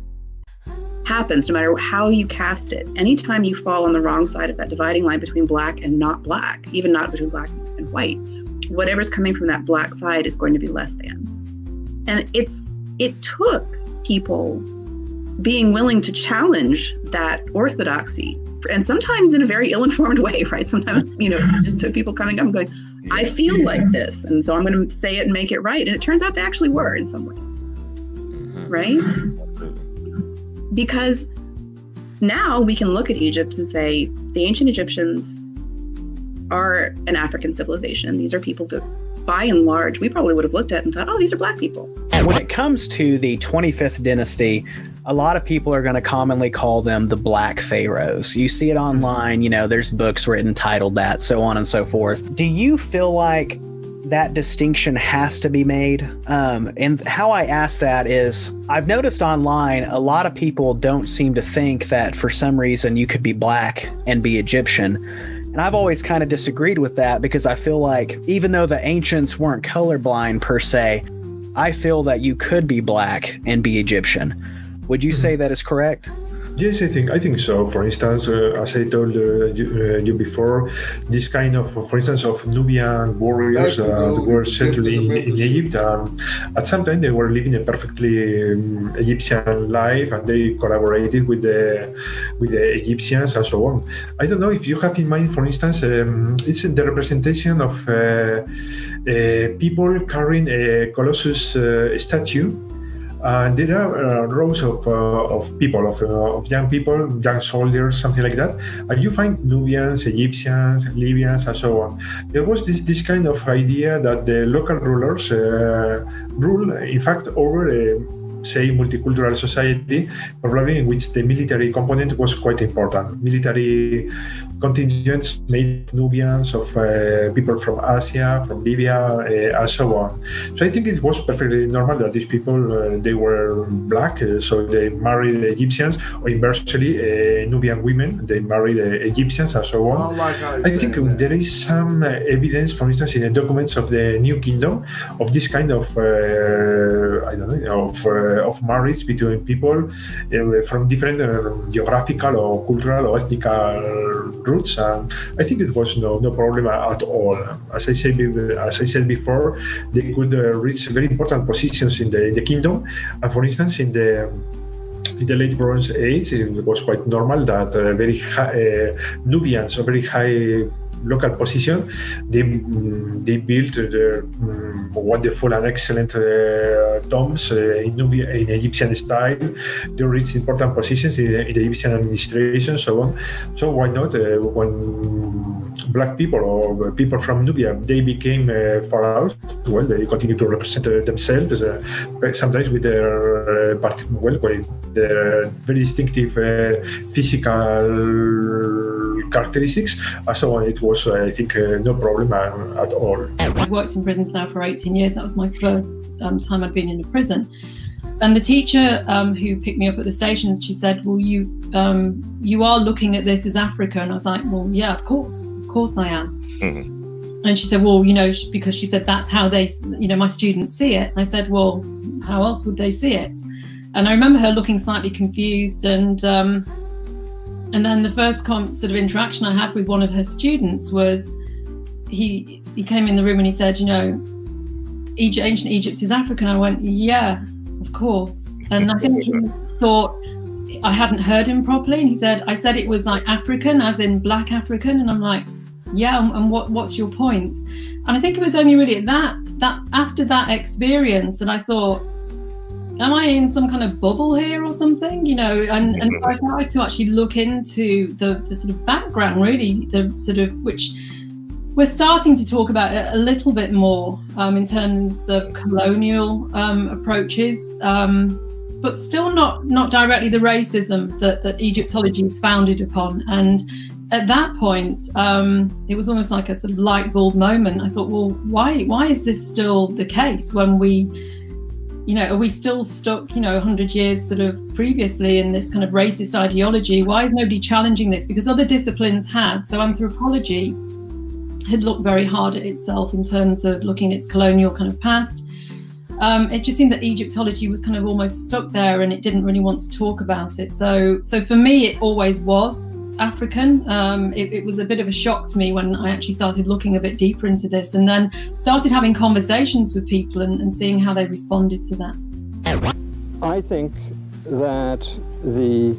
happens, no matter how you cast it, anytime you fall on the wrong side of that dividing line between black and not black, even not between black and white, whatever's coming from that black side is going to be less than. And it took people being willing to challenge that orthodoxy, and sometimes in a very ill-informed way, right? Sometimes, it just took people coming up and going, I feel like this, and so I'm going to say it and make it right. And it turns out they actually were in some ways, right? Because now we can look at Egypt and say the ancient Egyptians are an African civilization. These are people that, by and large, we probably would have looked at and thought, oh, these are black people. When it comes to the 25th dynasty, a lot of people are going to commonly call them the Black Pharaohs. You see it online, there's books written titled that, so on and so forth. Do you feel like that distinction has to be made? And how I ask that is, I've noticed online a lot of people don't seem to think that for some reason you could be black and be Egyptian. And I've always kind of disagreed with that, because I feel like even though the ancients weren't colorblind per se, I feel that you could be black and be Egyptian. Would you say that is correct? Yes, I think so. For instance, as I told you before, this kind of, for instance, of Nubian warriors that were settled in Egypt. At some time, they were living a perfectly Egyptian life, and they collaborated with the Egyptians and so on. I don't know if you have in mind, for instance, it's the representation of people carrying a Colossus statue. There are rows of people, of young people, young soldiers, something like that. And you find Nubians, Egyptians, Libyans, and so on. There was this kind of idea that the local rulers rule, in fact, over say, multicultural society, probably in which the military component was quite important. Military contingents made Nubians of people from Asia, from Libya, and so on. So I think it was perfectly normal that these people, they were black, so they married Egyptians, or inversely, Nubian women, they married Egyptians, and so on. I think there is some evidence, for instance, in the documents of the New Kingdom, of this kind of, of marriage between people from different geographical or cultural or ethnical roots. I think it was no problem at all. As I said before, they could reach very important positions in the kingdom. And for instance, in the late Bronze Age, it was quite normal that very high, Nubians of very high local position, they built their wonderful and excellent tombs in Egyptian style. They reached important positions in the Egyptian administration, so on. So why not, when black people or people from Nubia, they became far out, well, they continue to represent themselves, sometimes with their very distinctive physical characteristics, and so on. It was, I think, no problem at all. I've worked in prisons now for 18 years. That was my first time I'd been in a prison. And the teacher who picked me up at the stations, she said, well, you are looking at this as Africa. And I was like, well, yeah, of course I am. Mm-hmm. And she said, well, because she said that's how they, my students see it. And I said, well, how else would they see it? And I remember her looking slightly confused, and then the first sort of interaction I had with one of her students was he came in the room and he said, ancient Egypt is African. I went, yeah, of course. And I think he thought I hadn't heard him properly. And he said, I said it was like African, as in black African. And I'm like, yeah, and what's your point? And I think it was only really at that after that experience that I thought, am I in some kind of bubble here or something? And so I started to actually look into the sort of background, really, the sort of, which we're starting to talk about a little bit more in terms of colonial approaches, but still not directly the racism that Egyptology is founded upon. And at that point, it was almost like a sort of light bulb moment. I thought, well, why is this still the case when we, are we still stuck, 100 years sort of previously in this kind of racist ideology? Why is nobody challenging this? Because other disciplines had. So anthropology had looked very hard at itself in terms of looking at its colonial kind of past. It just seemed that Egyptology was kind of almost stuck there, and it didn't really want to talk about it. So for me, it always was African. It was a bit of a shock to me when I actually started looking a bit deeper into this, and then started having conversations with people and seeing how they responded to that. I think that the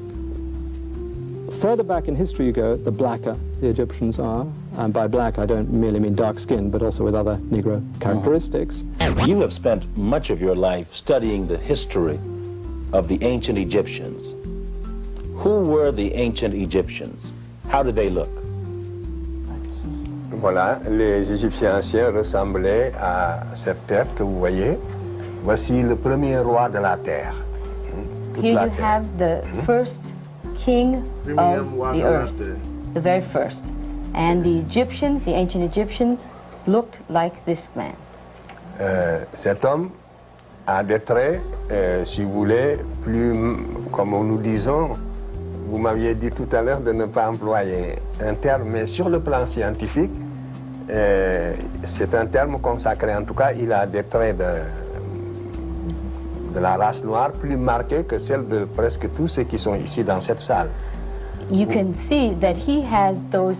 further back in history you go, the blacker the Egyptians are. And by black, I don't merely mean dark skin, but also with other Negro characteristics. You have spent much of your life studying the history of the ancient Egyptians. Who were the ancient Egyptians? How did they look? Voilà, les Égyptiens anciens ressemblaient à cette terre que vous voyez. Voici le premier roi de la terre. Toute Here la you terre. have the first king of the earth, the very first. And the Egyptians, the ancient Egyptians, looked like this man. Cet homme a des traits, si vous voulez, plus, comme nous disons, vous m'aviez dit tout à l'heure de ne pas employer un terme, mais sur le plan scientifique, c'est un terme consacré. En tout cas, il a des traits de la race noire plus marqués que celles de presque tous ceux qui sont ici dans cette salle. You can see that he has those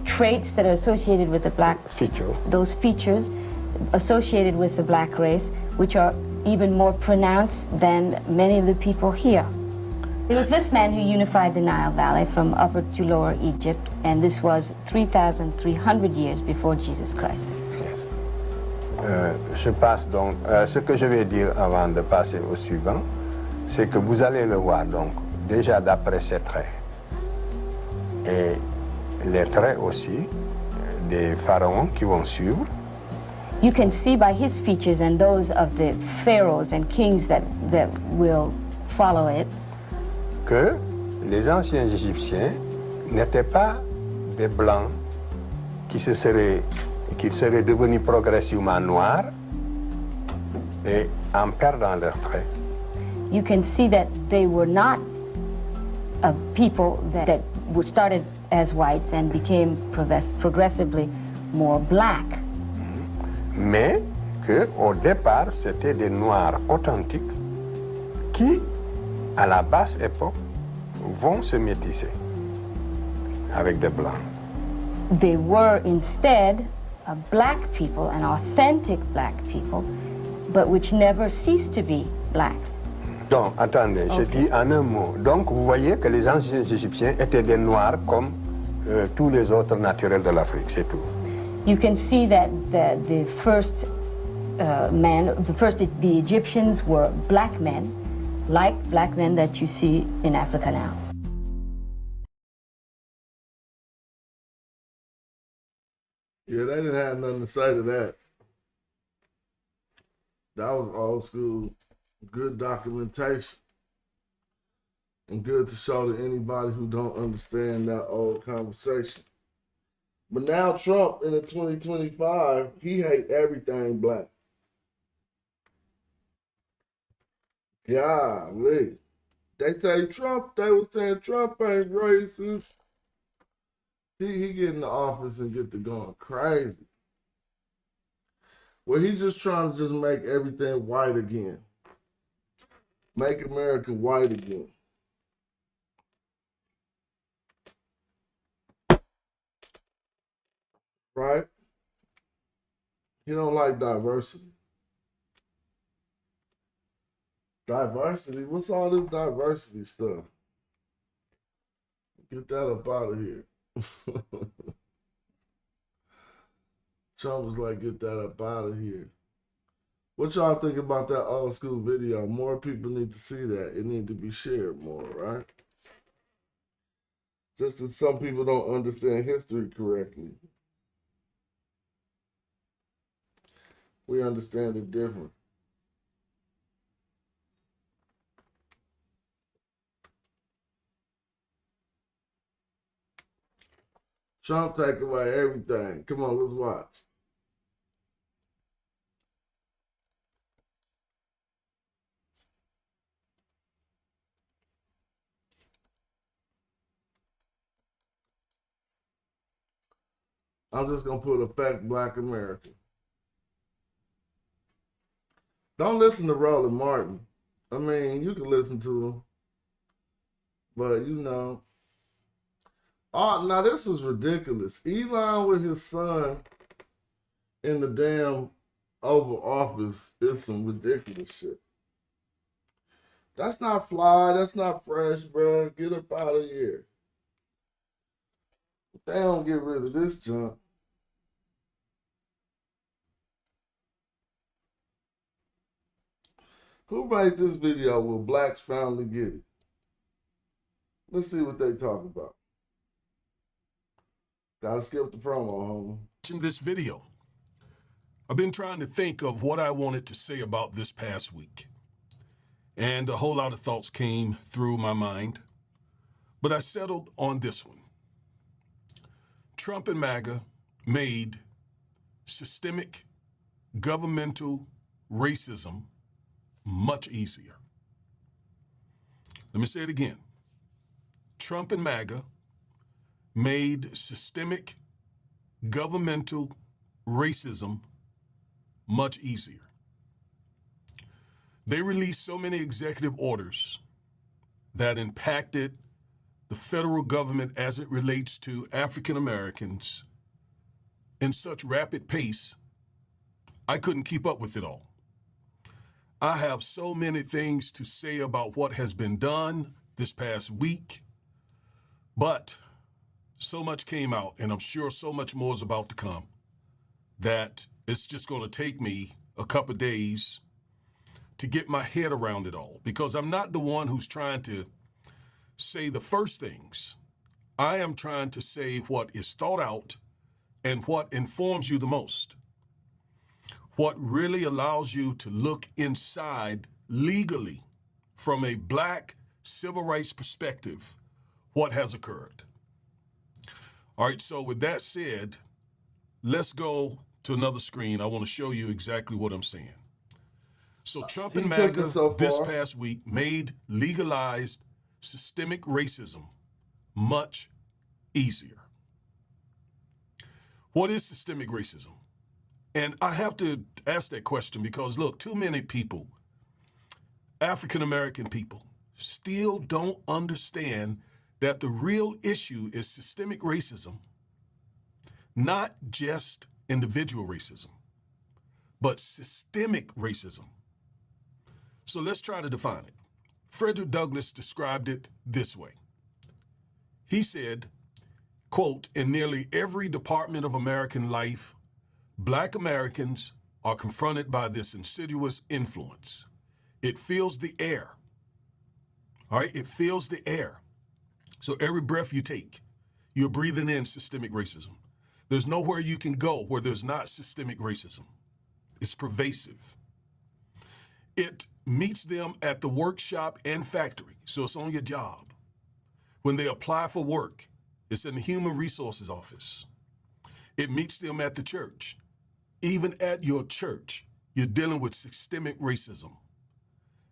traits that are associated with the black those features associated with the black race, which are even more pronounced than many of the people here. It was this man who unified the Nile Valley from Upper to Lower Egypt, and this was 3,300 years before Jesus Christ. Je passe donc, ce que je vais dire avant de passer au suivant, c'est que vous allez le voir donc déjà d'après ses traits et les traits aussi des pharaons qui vont suivre. You can see by his features and those of the pharaohs and kings that will follow it que les anciens Égyptiens n'étaient pas des blancs qui seraient devenus progressivement noirs et en perdant leurs traits. You can see that they were not people that were started as whites and became progressively more black. Mais qu'au départ, c'était des noirs authentiques qui, à la basse époque, vont se métisser avec des blancs. They were instead black people, an authentic black people, but which never ceased to be blacks. Donc, attendez, je dis en un mot. Donc, vous voyez que les anciens Égyptiens étaient des noirs comme tous les autres naturels de l'Afrique, c'est tout. You can see that the first the Egyptians were black men, like black men that you see in Africa now. Yeah, they didn't have nothing to say to that. That was old school, good documentation. And good to show to anybody who don't understand that old conversation. But now Trump in the 2025, he hate everything black. Golly. They say Trump, they were saying Trump ain't racist. He get in the office and get to going crazy. Well, he's just trying to just make everything white again. Make America white again. Right? He don't like diversity. Diversity? What's all this diversity stuff? Get that up out of here. Trump was like, get that up out of here. What y'all think about that old school video? More people need to see that. It need to be shared more, right? Just that some people don't understand history correctly. We understand it different. Trump take away everything. Come on, let's watch. I'm just going to put affect Black America. Don't listen to Roland Martin. I mean, you can listen to him. But, you know. Oh, now this was ridiculous. Elon with his son in the damn Oval Office is some ridiculous shit. That's not fly. That's not fresh, bro. Get up out of here. If they don't get rid of this junk. Who made this video? Will blacks finally get it? Let's see what they talk about. Gotta skip the promo, homie. In this video, I've been trying to think of what I wanted to say about this past week. And a whole lot of thoughts came through my mind, but I settled on this one. Trump and MAGA made systemic governmental racism much easier. Let me say it again. Trump and MAGA made systemic governmental racism much easier. They released so many executive orders that impacted the federal government as it relates to African Americans in such rapid pace, I couldn't keep up with it all. I have so many things to say about what has been done this past week, but so much came out, and I'm sure so much more is about to come, that it's just going to take me a couple of days to get my head around it all, because I'm not the one who's trying to say the first things. I am trying to say what is thought out and what informs you the most. What really allows you to look inside legally from a Black civil rights perspective, what has occurred. All right, so with that said, let's go to another screen. I want to show you exactly what I'm saying. So Trump and MAGA this past week made legalized systemic racism much easier. What is systemic racism? And I have to ask that question because, look, too many people, African American people, still don't understand that the real issue is systemic racism, not just individual racism, but systemic racism. So let's try to define it. Frederick Douglass described it this way. He said, quote, "In nearly every department of American life, Black Americans are confronted by this insidious influence. It fills the air." All right, it fills the air. So every breath you take, you're breathing in systemic racism. There's nowhere you can go where there's not systemic racism. It's pervasive. It meets them at the workshop and factory, so it's on your job. When they apply for work, it's in the Human Resources Office. It meets them at the church. Even at your church, you're dealing with systemic racism.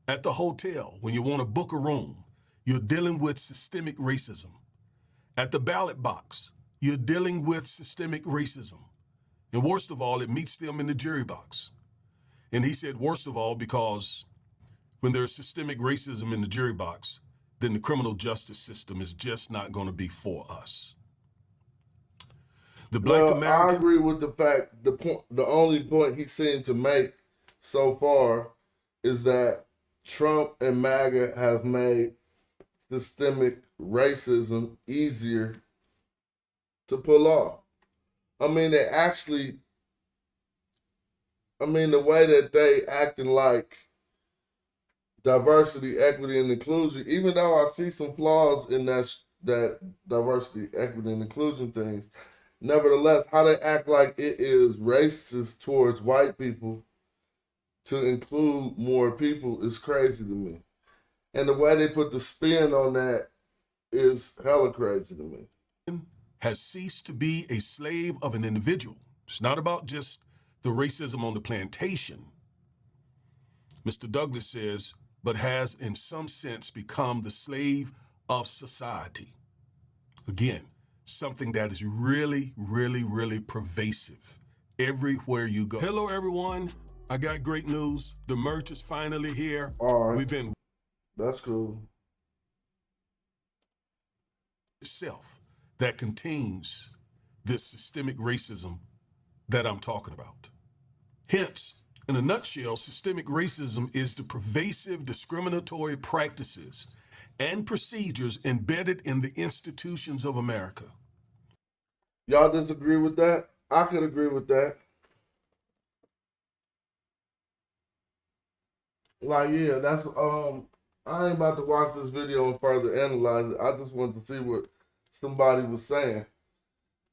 At the hotel, when you want to book a room, you're dealing with systemic racism. At the ballot box, you're dealing with systemic racism. And worst of all, it meets them in the jury box. And he said worst of all because when there's systemic racism in the jury box, then the criminal justice system is just not going to be for us. The Black American... I agree with the fact, the only point he seemed to make so far is that Trump and MAGA have made systemic racism easier to pull off. I mean, they actually, the way that they acting like diversity, equity, and inclusion, even though I see some flaws in that diversity, equity, and inclusion things, nevertheless, how they act like it is racist towards white people to include more people is crazy to me. And the way they put the spin on that is hella crazy to me. Has ceased to be a slave of an individual. It's not about just the racism on the plantation. Mr. Douglass says, but has in some sense become the slave of society. Again, something that is really, really, really pervasive everywhere you go. Hello, everyone. I got great news. The merch is finally here. All right. That's cool. Itself that contains this systemic racism that I'm talking about. Hence, in a nutshell, systemic racism is the pervasive discriminatory practices and procedures embedded in the institutions of America. Y'all disagree with that? I could agree with that. Like, yeah, that's, I ain't about to watch this video and further analyze it. I just wanted to see what somebody was saying.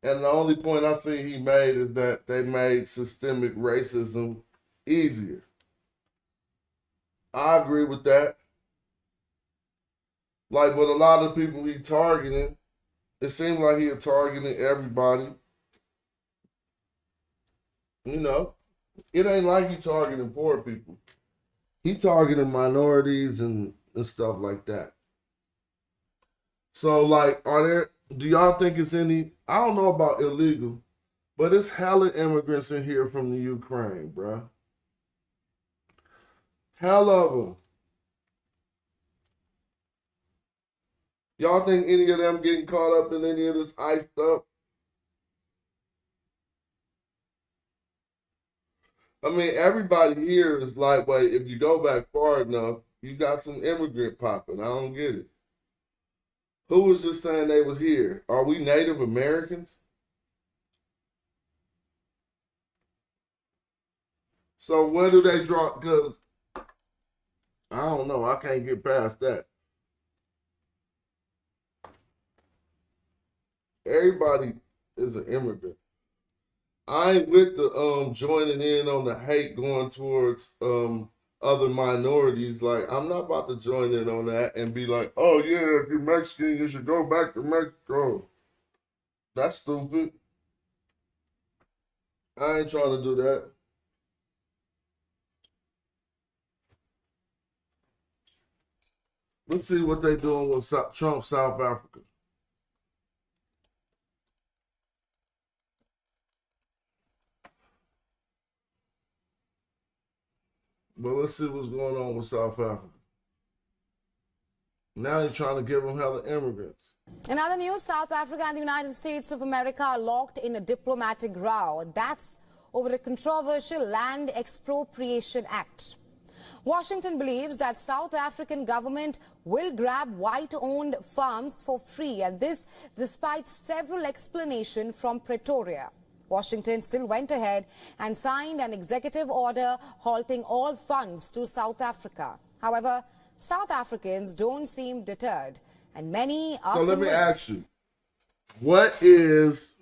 And the only point I see he made is that they made systemic racism easier. I agree with that. Like with a lot of people he targeting, it seemed like he had targeted everybody. You know, it ain't like he targeting poor people. He targeting minorities and stuff like that. So like, do y'all think it's any, I don't know about illegal, but it's hella immigrants in here from the Ukraine, bruh. Hell of them. Y'all think any of them getting caught up in any of this ICE stuff? I mean, everybody here is lightweight. If you go back far enough, you got some immigrant popping. I don't get it. Who was just saying they was here? Are we Native Americans? So where do they draw? Because I don't know. I can't get past that. Everybody is an immigrant. I ain't with the joining in on the hate going towards other minorities. Like, I'm not about to join in on that and be like, oh yeah, if you're Mexican, you should go back to Mexico. That's stupid. I ain't trying to do that. Let's see what they doing with Trump, South Africa. But let's see what's going on with South Africa. Now you're trying to give them hella immigrants. In other news, South Africa and the United States of America are locked in a diplomatic row. That's over a controversial Land Expropriation Act. Washington believes that South African government will grab white-owned farms for free, and this despite several explanations from Pretoria. Washington still went ahead and signed an executive order halting all funds to South Africa. However, South Africans don't seem deterred, and many are So let me convinced. ask you, what is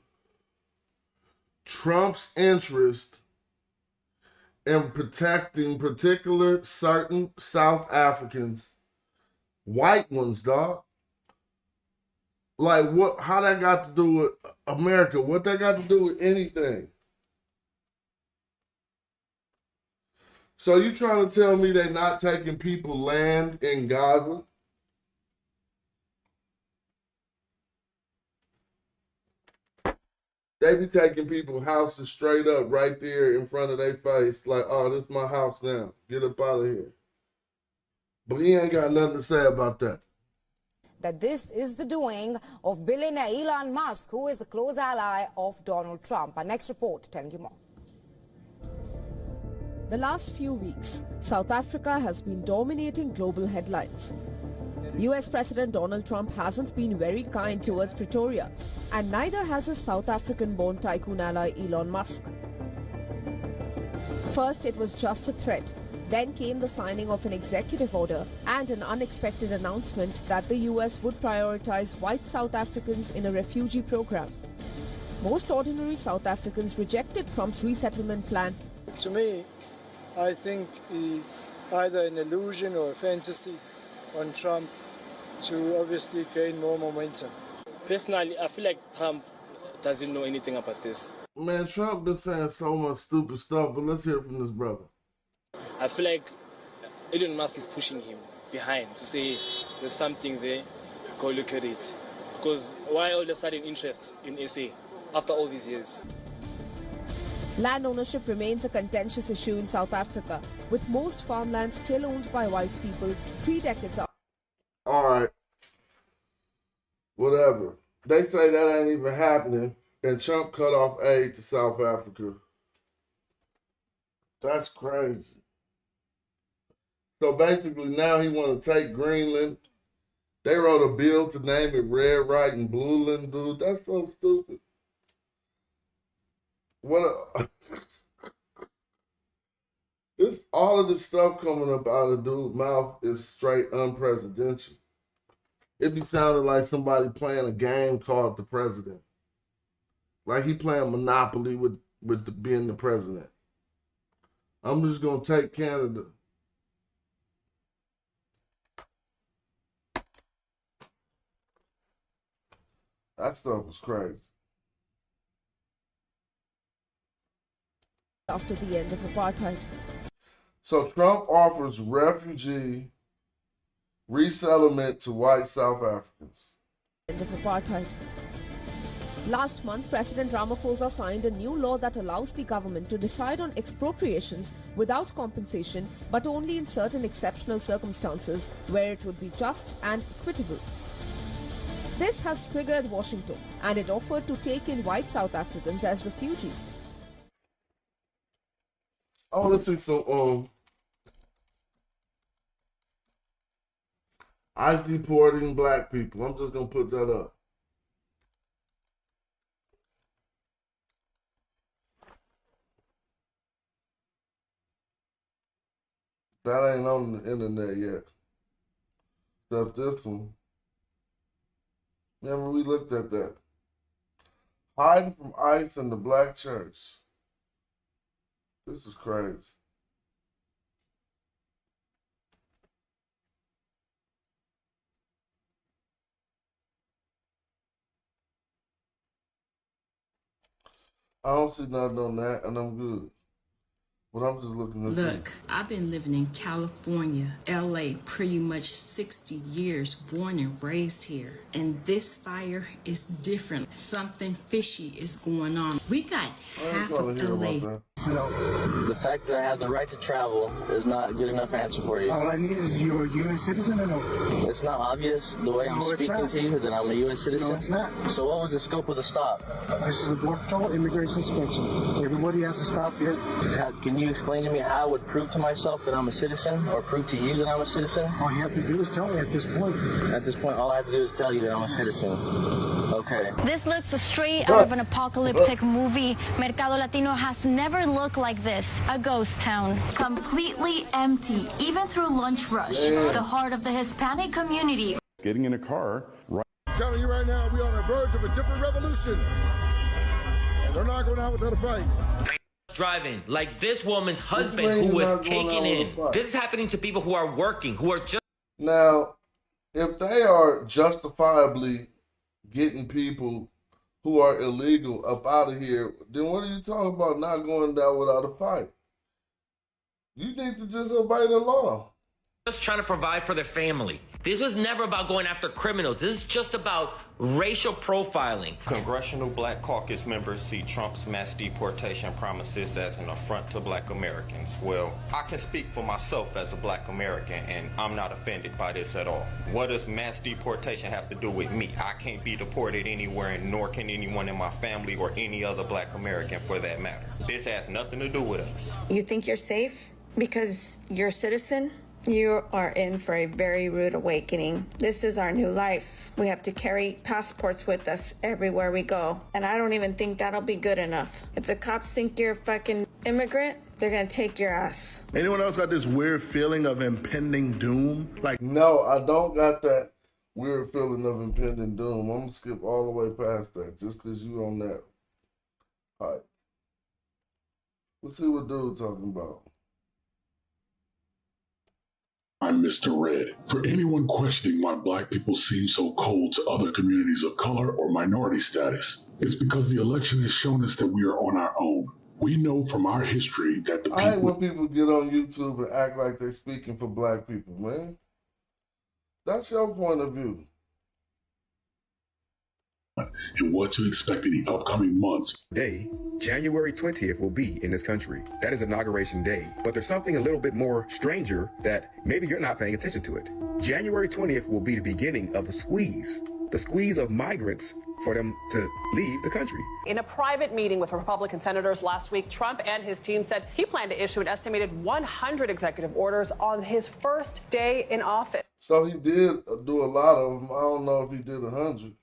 Trump's interest in protecting particular certain South Africans, white ones, dog? Like, what? How that got to do with America? What that got to do with anything? So you trying to tell me they not taking people land in Gaza? They be taking people houses straight up right there in front of their face, like, oh, this is my house now. Get up out of here. But he ain't got nothing to say about that. That this is the doing of billionaire Elon Musk, who is a close ally of Donald Trump. Our next report telling you more. The last few weeks, South Africa has been dominating global headlines. US President Donald Trump hasn't been very kind towards Pretoria, and neither has his South African-born tycoon ally Elon Musk. First, it was just a threat. Then came the signing of an executive order and an unexpected announcement that the US would prioritize white South Africans in a refugee program. Most ordinary South Africans rejected Trump's resettlement plan. To me, I think it's either an illusion or a fantasy on Trump to obviously gain more momentum. Personally, I feel like Trump doesn't know anything about this. Man, Trump been saying so much stupid stuff, but let's hear from this brother. I feel like Elon Musk is pushing him behind to say there's something there, go look at it. Because why all of a sudden interest in SA after all these years? Land ownership remains a contentious issue in South Africa, with most farmland still owned by white people 3 decades after. All right. Whatever. They say that ain't even happening, and Trump cut off aid to South Africa. That's crazy. So basically now he want to take Greenland. They wrote a bill to name it Red, White, and Blueland, dude. That's so stupid. This all of this stuff coming up out of dude's mouth is straight unpresidential. It be sounding like somebody playing a game called The President. Like he playing Monopoly with being the president. I'm just gonna take Canada. That stuff was crazy. After the end of apartheid. So Trump offers refugee resettlement to white South Africans. End of apartheid. Last month, President Ramaphosa signed a new law that allows the government to decide on expropriations without compensation, but only in certain exceptional circumstances where it would be just and equitable. This has triggered Washington, and it offered to take in white South Africans as refugees. I want to see some ICE deporting black people. I'm just gonna put that up. That ain't on the internet yet. Except this one. Remember we looked at that. Hiding from ICE in the black church. This is crazy. I don't see nothing on that, and I'm good. But I'm just looking at Look, I've been living in California, LA, pretty much 60 years, born and raised here. And this fire is different. Something fishy is going on. We got half of LA. The fact that I have the right to travel is not a good enough answer for you. All I need is you're a U.S. citizen or no? It's not obvious the way I'm speaking to you that I'm a U.S. citizen? No, it's not. So what was the scope of the stop? This is a Border Patrol immigration inspection. Everybody has to stop here. Can you explain to me how I would prove to myself that I'm a citizen or prove to you that I'm a citizen? All you have to do is tell me at this point. At this point, all I have to do is tell you that I'm a citizen. Okay. This looks straight out of an apocalyptic movie. Mercado Latino has never looked like this. A ghost town. Completely empty, even through lunch rush. The heart of the Hispanic community. Getting in a car, right? I'm telling you right now, we're on the verge of a different revolution. And they're not going out without a fight. Driving like this woman's husband who was taken in. This is happening to people who are working, who are just. Now, if they are justifiably getting people who are illegal up out of here, then what are you talking about not going down without a fight? You need to just obey the law. Just trying to provide for their family. This was never about going after criminals. This is just about racial profiling. Congressional Black Caucus members see Trump's mass deportation promises as an affront to Black Americans. Well, I can speak for myself as a Black American, and I'm not offended by this at all. What does mass deportation have to do with me? I can't be deported anywhere, and nor can anyone in my family or any other Black American for that matter. This has nothing to do with us. You think you're safe because you're a citizen? You are in for a very rude awakening. This is our new life. We have to carry passports with us everywhere we go. And I don't even think that'll be good enough. If the cops think you're a fucking immigrant, they're gonna take your ass. Anyone else got this weird feeling of impending doom? Like, no, I don't got that weird feeling of impending doom. I'm gonna skip all the way past that just because you on that. All right. Let's see what dude's talking about. I'm Mr. Red. For anyone questioning why Black people seem so cold to other communities of color or minority status, it's because the election has shown us that we are on our own. We know from our history that the people... I hate when people get on YouTube and act like they're speaking for Black people, man. That's your point of view. And what to expect in the upcoming months. Day, January 20th will be in this country. That is Inauguration Day. But there's something a little bit more stranger that maybe you're not paying attention to it. January 20th will be the beginning of the squeeze of migrants for them to leave the country. In a private meeting with Republican senators last week, Trump and his team said he planned to issue an estimated 100 executive orders on his first day in office. So he did do a lot of them. I don't know if he did 100.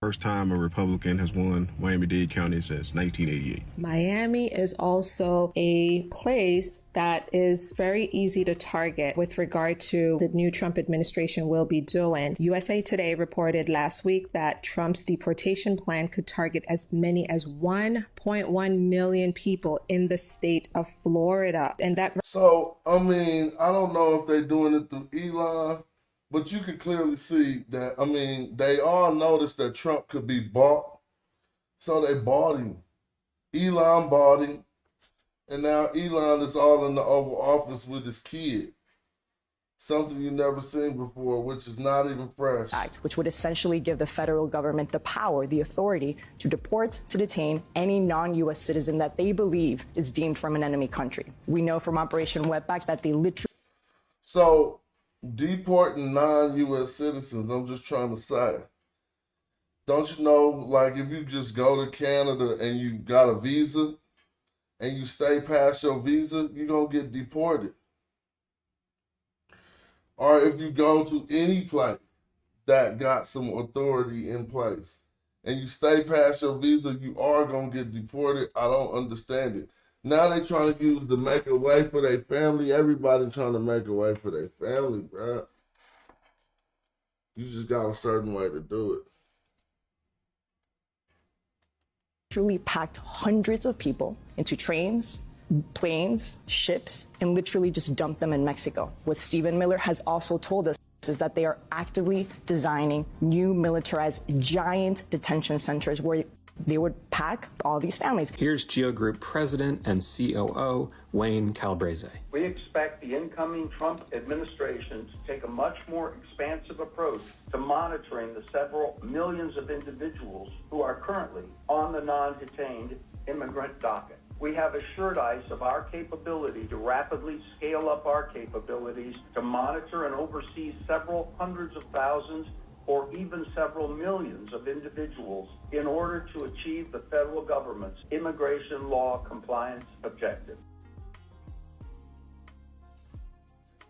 First time a Republican has won Miami-Dade County since 1988. Miami is also a place that is very easy to target with regard to the new Trump administration will be doing. USA Today reported last week that Trump's deportation plan could target as many as 1.1 million people in the state of Florida. And that. So, I mean, I don't know if they're doing it through Elon, but you can clearly see that, I mean, they all noticed that Trump could be bought, so they bought him. Elon bought him, and now Elon is all in the Oval Office with his kid. Something you've never seen before, which is not even fresh. Act, which would essentially give the federal government the power, the authority to deport, to detain any non-U.S. citizen that they believe is deemed from an enemy country. We know from Operation Wetback that they literally... So, deporting non-U.S. citizens, I'm just trying to say, don't you know, like if you just go to Canada and you got a visa and you stay past your visa, you're going to get deported. Or if you go to any place that got some authority in place and you stay past your visa, you are going to get deported. I don't understand it. Now they trying to use to make a way for their family. Everybody trying to make a way for their family, bro. You just got a certain way to do it. Truly packed hundreds of people into trains, planes, ships, and literally just dumped them in Mexico. What Stephen Miller has also told us is that they are actively designing new militarized giant detention centers where they would pack all these families. Here's Geo Group President and COO Wayne Calabrese. We expect the incoming Trump administration to take a much more expansive approach to monitoring the several millions of individuals who are currently on the non-detained immigrant docket. We have assured ICE of our capability to rapidly scale up our capabilities to monitor and oversee several hundreds of thousands or even several millions of individuals in order to achieve the federal government's immigration law compliance objective.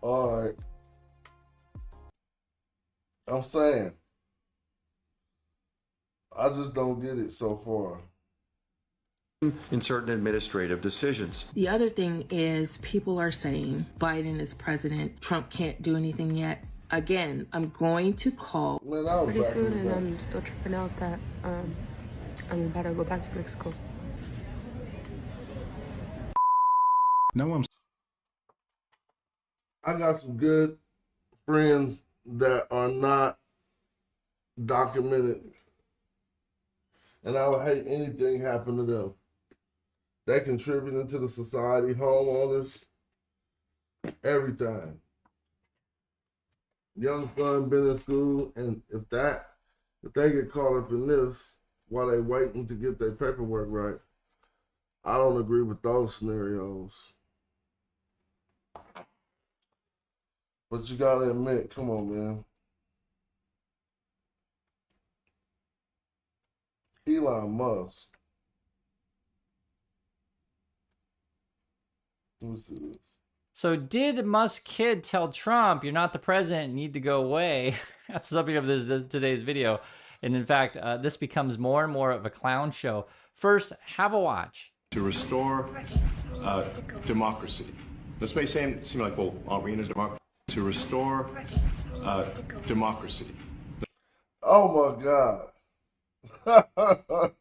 All right. I'm saying, I just don't get it so far. In certain administrative decisions. The other thing is people are saying Biden is president, Trump can't do anything yet. Again, I'm going to call pretty soon, and I'm still tripping out that I'm about to go back to Mexico. No, I got some good friends that are not documented, and I would hate anything happen to them. They contributing to the society, homeowners, everything. Young son been in school, and if they get caught up in this while they waiting to get their paperwork right, I don't agree with those scenarios. But you gotta admit, come on, man. Elon Musk. Let me see this. So did Musk's kid tell Trump, you're not the president, you need to go away? That's the subject of today's video. And in fact, this becomes more and more of a clown show. First, have a watch. To restore democracy. This may seem like, well, aren't we in a democracy? To restore democracy. Oh my God.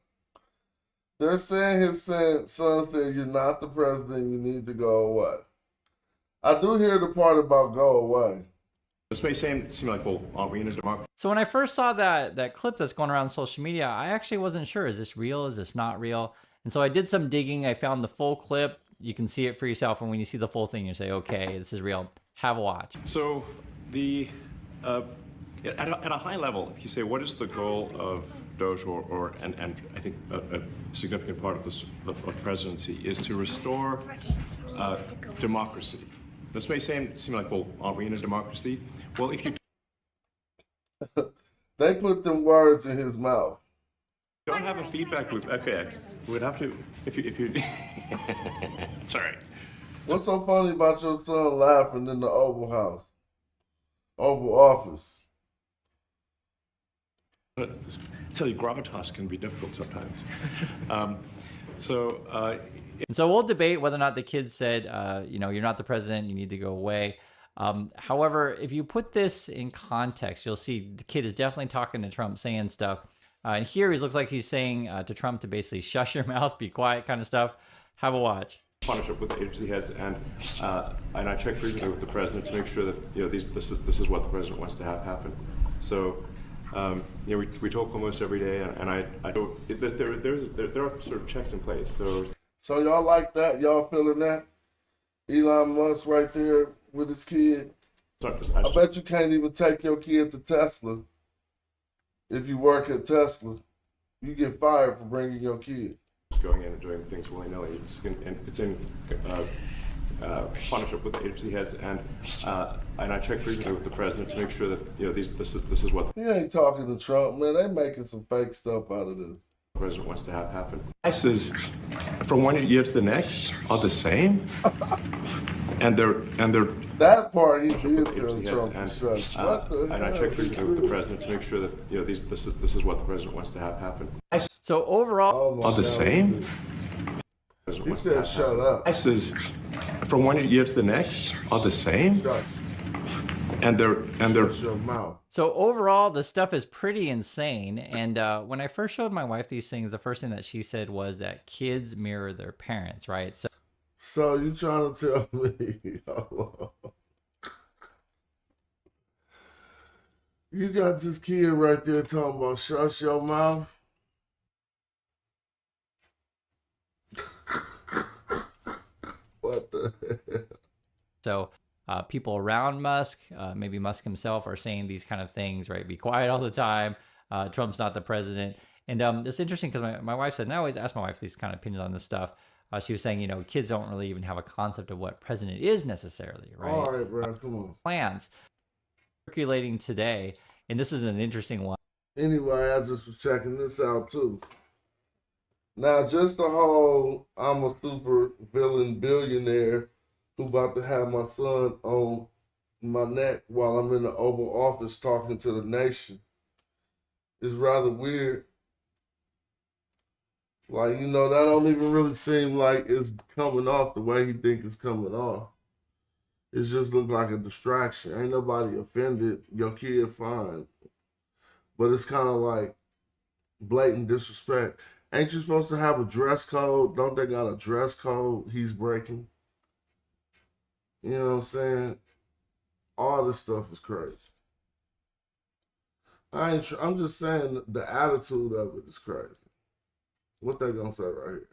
They're saying his son said, you're not the president, you need to go away. I do hear the part about go away. This may seem like, well, aren't we in a democracy? So when I first saw that clip that's going around social media, I actually wasn't sure, is this real? Is this not real? And so I did some digging. I found the full clip. You can see it for yourself. And when you see the full thing, you say, okay, this is real. Have a watch. So the at a high level, if you say, what is the goal of Doge and I think a significant part of the presidency is to restore democracy. This may seem like, well, aren't we in a democracy? Well, if you they put them words in his mouth. Don't have a feedback loop. Okay, we would have to if you. It's all right. What's so funny about your son laughing in the Oval Office? I tell you, gravitas can be difficult sometimes. And so we'll debate whether or not the kid said, you're not the president, you need to go away. However, if you put this in context, you'll see the kid is definitely talking to Trump, saying stuff. And here he looks like he's saying to Trump to basically shush your mouth, be quiet kind of stuff. Have a watch. Partnership with the agency heads, and I checked frequently with the president to make sure that this is what the president wants to have happen. So we talk almost every day, and there are sort of checks in place. So y'all like that? Y'all feeling that? Elon Musk right there with his kid. I bet you can't even take your kid to Tesla. If you work at Tesla, you get fired for bringing your kid. Going in and doing things willy-nilly. It's in partnership with the agency heads, and I check frequently with the president to make sure that this is what he ain't talking to Trump, man. They making some fake stuff out of this. The president wants to have happen. Prices from one year to the next are the same, and they're that part he did tell Trump. And I check frequently with the president to make sure that this is what the president wants to have happen. So overall, are the same. He said, "Shut up." Prices from one year to the next are the same, and they're. So overall, the stuff is pretty insane. And when I first showed my wife these things, the first thing that she said was that kids mirror their parents, right? So you trying to tell me you got this kid right there talking about shut your mouth? What the hell? So people around Musk, maybe Musk himself, are saying these kind of things, right? Be quiet all the time. Trump's not the president. And it's interesting because my wife said, and I always ask my wife these kind of opinions on this stuff. She was saying, kids don't really even have a concept of what president is necessarily, right? All right, bro, come on. Plans circulating today, and this is an interesting one. Anyway, I just was checking this out too. Now, just the whole I'm a super villain billionaire who about to have my son on my neck while I'm in the Oval Office talking to the nation is rather weird. Like, that don't even really seem like it's coming off the way he think it's coming off. It just look like a distraction. Ain't nobody offended. Your kid fine. But it's kind of like blatant disrespect. Ain't you supposed to have a dress code? Don't they got a dress code he's breaking? You know what I'm saying? All this stuff is crazy. I'm just saying the attitude of it is crazy. What they gonna say right here?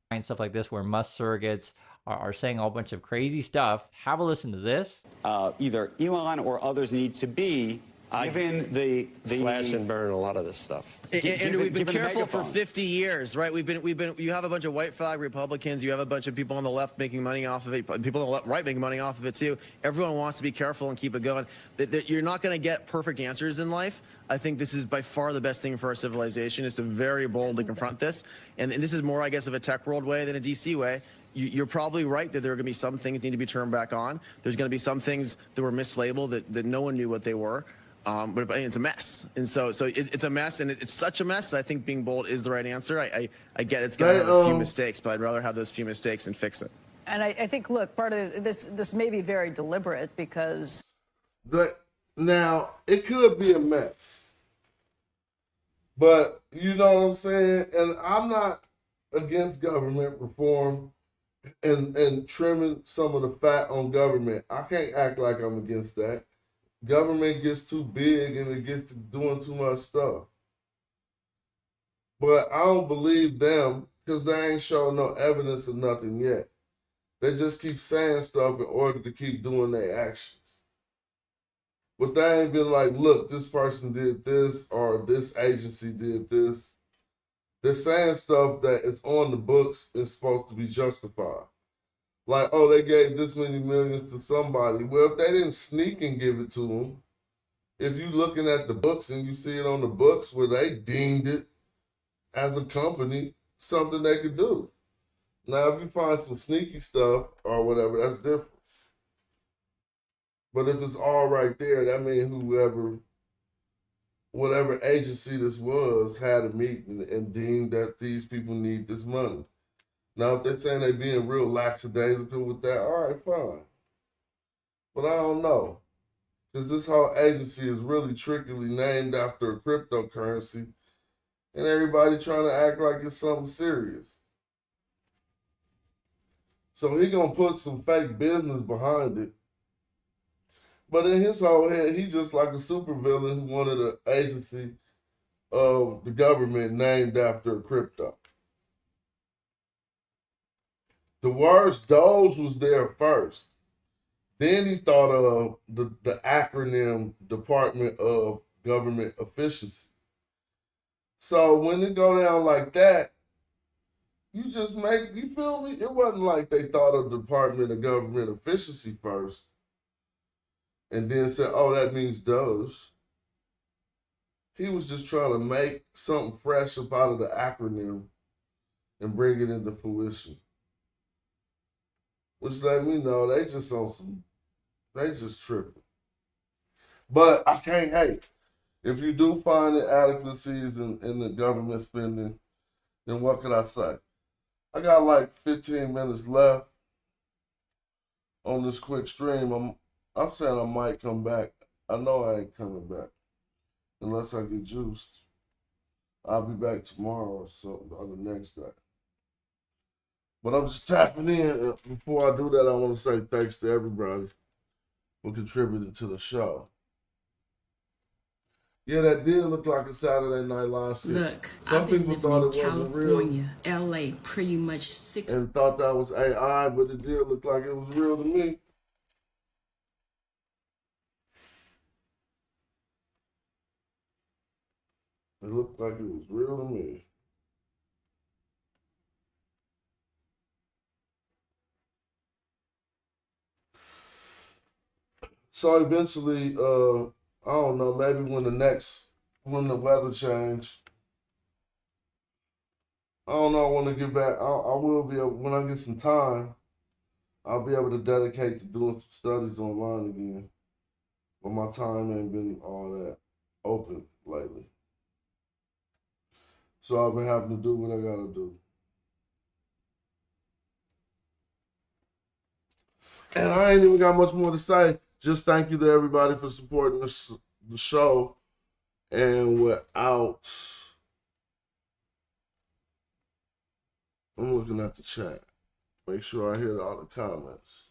And stuff like this where Musk surrogates are saying a whole bunch of crazy stuff. Have a listen to this. Either Elon or others need to be given the slash and burn a lot of this stuff. And we've been careful for 50 years, right? You have a bunch of white flag Republicans. You have a bunch of people on the left making money off of it. People on the right making money off of it too. Everyone wants to be careful and keep it going. You're not going to get perfect answers in life. I think this is by far the best thing for our civilization is to very boldly confront this. And this is more, I guess, of a tech world way than a DC way. You're probably right that there are going to be some things that need to be turned back on. There's going to be some things that were mislabeled that no one knew what they were. But it's a mess. And so it's a mess, and it's such a mess that I think being bold is the right answer. I get it's going to have a few mistakes, but I'd rather have those few mistakes and fix it. And I think, look, part of this may be very deliberate because... Now, it could be a mess. But, you know what I'm saying? And I'm not against government reform and trimming some of the fat on government. I can't act like I'm against that. Government gets too big and it gets to doing too much stuff. But I don't believe them because they ain't shown no evidence of nothing yet. They just keep saying stuff in order to keep doing their actions. But they ain't been like, look, this person did this or this agency did this. They're saying stuff that is on the books and supposed to be justified. Like, oh, they gave this many millions to somebody. Well, if they didn't sneak and give it to them, if you're looking at the books and you see it on the books where they deemed it as a company, something they could do. Now, if you find some sneaky stuff or whatever, that's different. But if it's all right there, that means whoever whatever agency this was had a meeting and deemed that these people need this money. Now, if they're saying they're being real lackadaisical with that, all right, fine. But I don't know. Because this whole agency is really trickily named after a cryptocurrency, and everybody trying to act like it's something serious. So he gonna put some fake business behind it. But in his whole head, he just like a supervillain who wanted an agency of the government named after a crypto. The words Doge was there first. Then he thought of the acronym Department of Government Efficiency. So when it go down like that, you feel me? It wasn't like they thought of Department of Government Efficiency first and then said, oh, that means Doge. He was just trying to make something fresh up out of the acronym and bring it into fruition. Which let me know they just tripping. But I can't hate. If you do find inadequacies in the government spending, then what could I say? I got like 15 minutes left on this quick stream. I'm saying I might come back. I know I ain't coming back unless I get juiced. I'll be back tomorrow or something, or the next day. But I'm just tapping in. Before I do that, I want to say thanks to everybody for contributing to the show. Yeah, that did look like a Saturday Night Live skit. Look, Some I've been people living thought in it wasn't real California, LA, pretty much and thought that was AI, but it did look like it was real to me. It looked like it was real to me. So eventually, I don't know, maybe when the weather change, I don't know, I want to get back. I will be able, when I get some time, I'll be able to dedicate to doing some studies online again. But my time ain't been all that open lately. So I've been having to do what I gotta do. And I ain't even got much more to say. Just thank you to everybody for supporting the show. And without, I'm looking at the chat. Make sure I hear all the comments.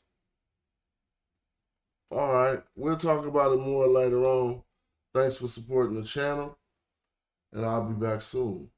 All right, we'll talk about it more later on. Thanks for supporting the channel, and I'll be back soon.